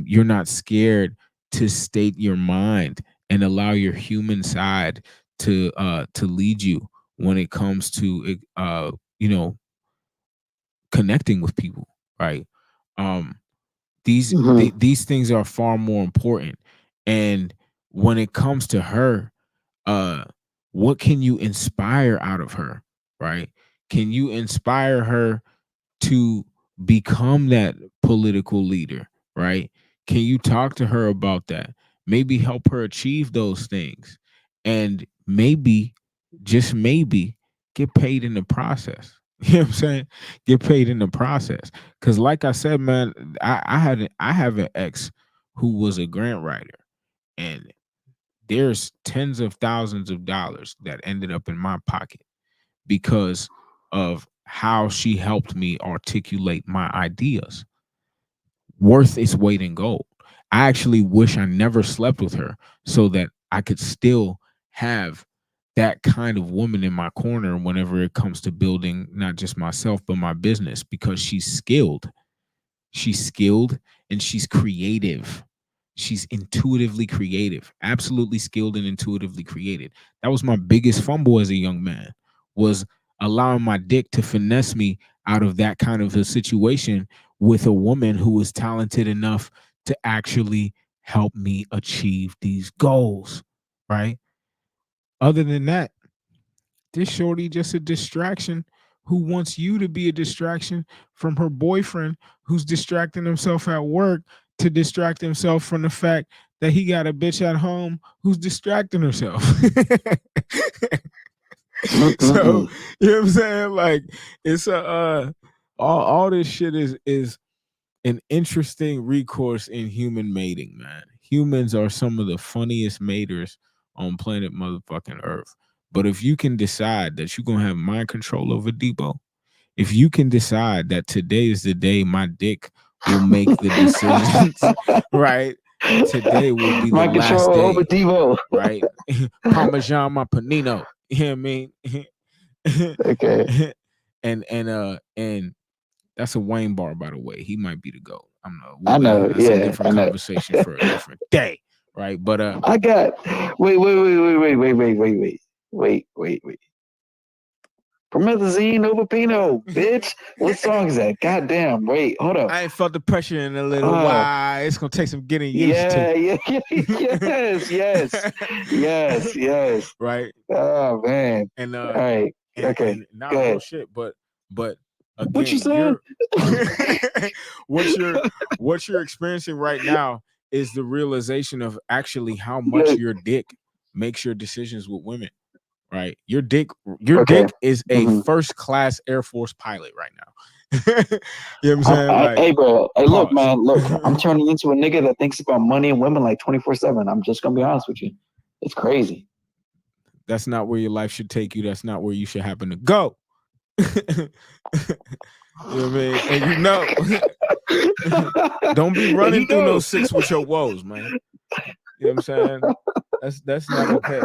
you're not scared to state your mind and allow your human side to lead you when it comes to you know connecting with people, right? um Hmm. these things are far more important. And when it comes to her, uh what can you inspire out of her, right? Can you inspire her to become that political leader, right? Can you talk to her about that? Maybe help her achieve those things. And maybe, just maybe, get paid in the process. You know what I'm saying? Get paid in the process. Cause like I said, man, I have an ex who was a grant writer, and there's tens of thousands of dollars that ended up in my pocket because of how she helped me articulate my ideas. Worth its weight in gold. I actually wish I never slept with her so that I could still have that kind of woman in my corner whenever it comes to building not just myself, but my business, because she's skilled. She's skilled and she's creative. She's intuitively creative, absolutely skilled and intuitively creative. That was my biggest fumble as a young man, was allowing my dick to finesse me out of that kind of a situation with a woman who was talented enough to actually help me achieve these goals, right? Other than that, this shorty just a distraction who wants you to be a distraction from her boyfriend who's distracting himself at work to distract himself from the fact that he got a bitch at home who's distracting herself. So, Mm-mm-mm. you know what I'm saying? Like, it's a all this shit is an interesting recourse in human mating, man. Humans are some of the funniest maters on planet motherfucking Earth. But if you can decide that you're gonna have mind control over Debo, if you can decide that today is the day my dick will make the decisions, right? Today will be the My last control over day, Devo. right? Parmesan my panino. You know what I mean? Okay, And that's a Wayne bar, by the way. He might be the GOAT. I'm not. I know. That's a Yeah, I different know. conversation for a different day, right? But I got. Wait. Promethazine over Pino, bitch. What song is that? Goddamn. Wait, hold up. I ain't felt the pressure in a little Uh, while. It's gonna take some getting used to. yeah. Yes. Right? Oh man. And All right. Okay. nah, Go real ahead. shit. But What you again, saying? what you're what you're experiencing right now is the realization of actually how much Yeah. your dick makes your decisions with women. Right? Your dick Okay. is a Hmm. first class Air Force pilot right now. You know what I'm saying? Like, Hey, bro. Hey, look, pause. man. Look, I'm turning into a nigga that thinks about money and women like 24/7. I'm just gonna be honest with you. It's crazy. That's not where your life should take you. That's not where you should happen to go. You know what I mean? And don't be And running through no six with your woes, man. You know what I'm saying? That's not okay.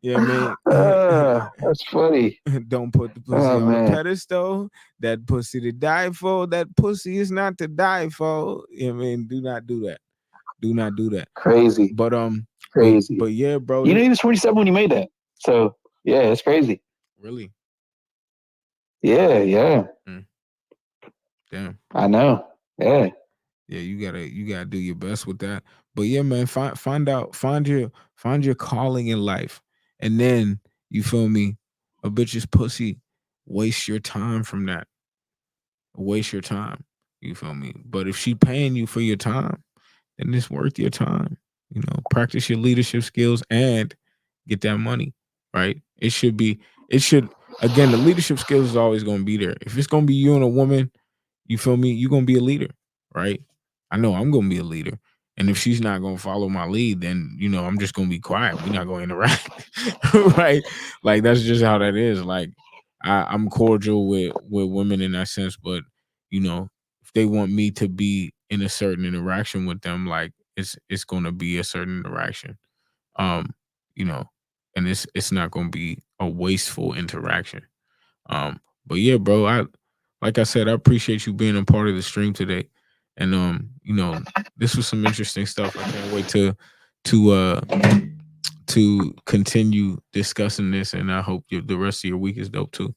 You know what I mean? That's funny. Don't put the pussy Oh on a man, pedestal. That pussy to die for. That pussy is not to die for. You know what I mean? Do not do that. Do not do that. crazy, But but crazy. yeah, bro. You know he was 27 when he made that. So yeah, it's crazy. Really? Yeah. Mm, damn. I know. Yeah. Yeah, you gotta do your best with that. But yeah, man, find your calling in life. And then, you feel me, a bitch's pussy, waste your time from that. Waste your time. You feel me? But if she paying you for your time, then it's worth your time. Practice your leadership skills and get that money. Right? It should again, the leadership skills is always going to be there. If it's going to be you and a woman, you feel me? You're going to be a leader, right? I know I'm going to be a leader. And if she's not going to follow my lead, then, I'm just going to be quiet. We're not going to interact, right? Like, that's just how that is. Like, I'm cordial with women in that sense, but, if they want me to be in a certain interaction with them, like, it's going to be a certain interaction. Um, you know, and it's not going to be a wasteful interaction. But yeah, bro, like I said, I appreciate you being a part of the stream today. And this was some interesting stuff. I can't wait to to continue discussing this, and I hope the rest of your week is dope too.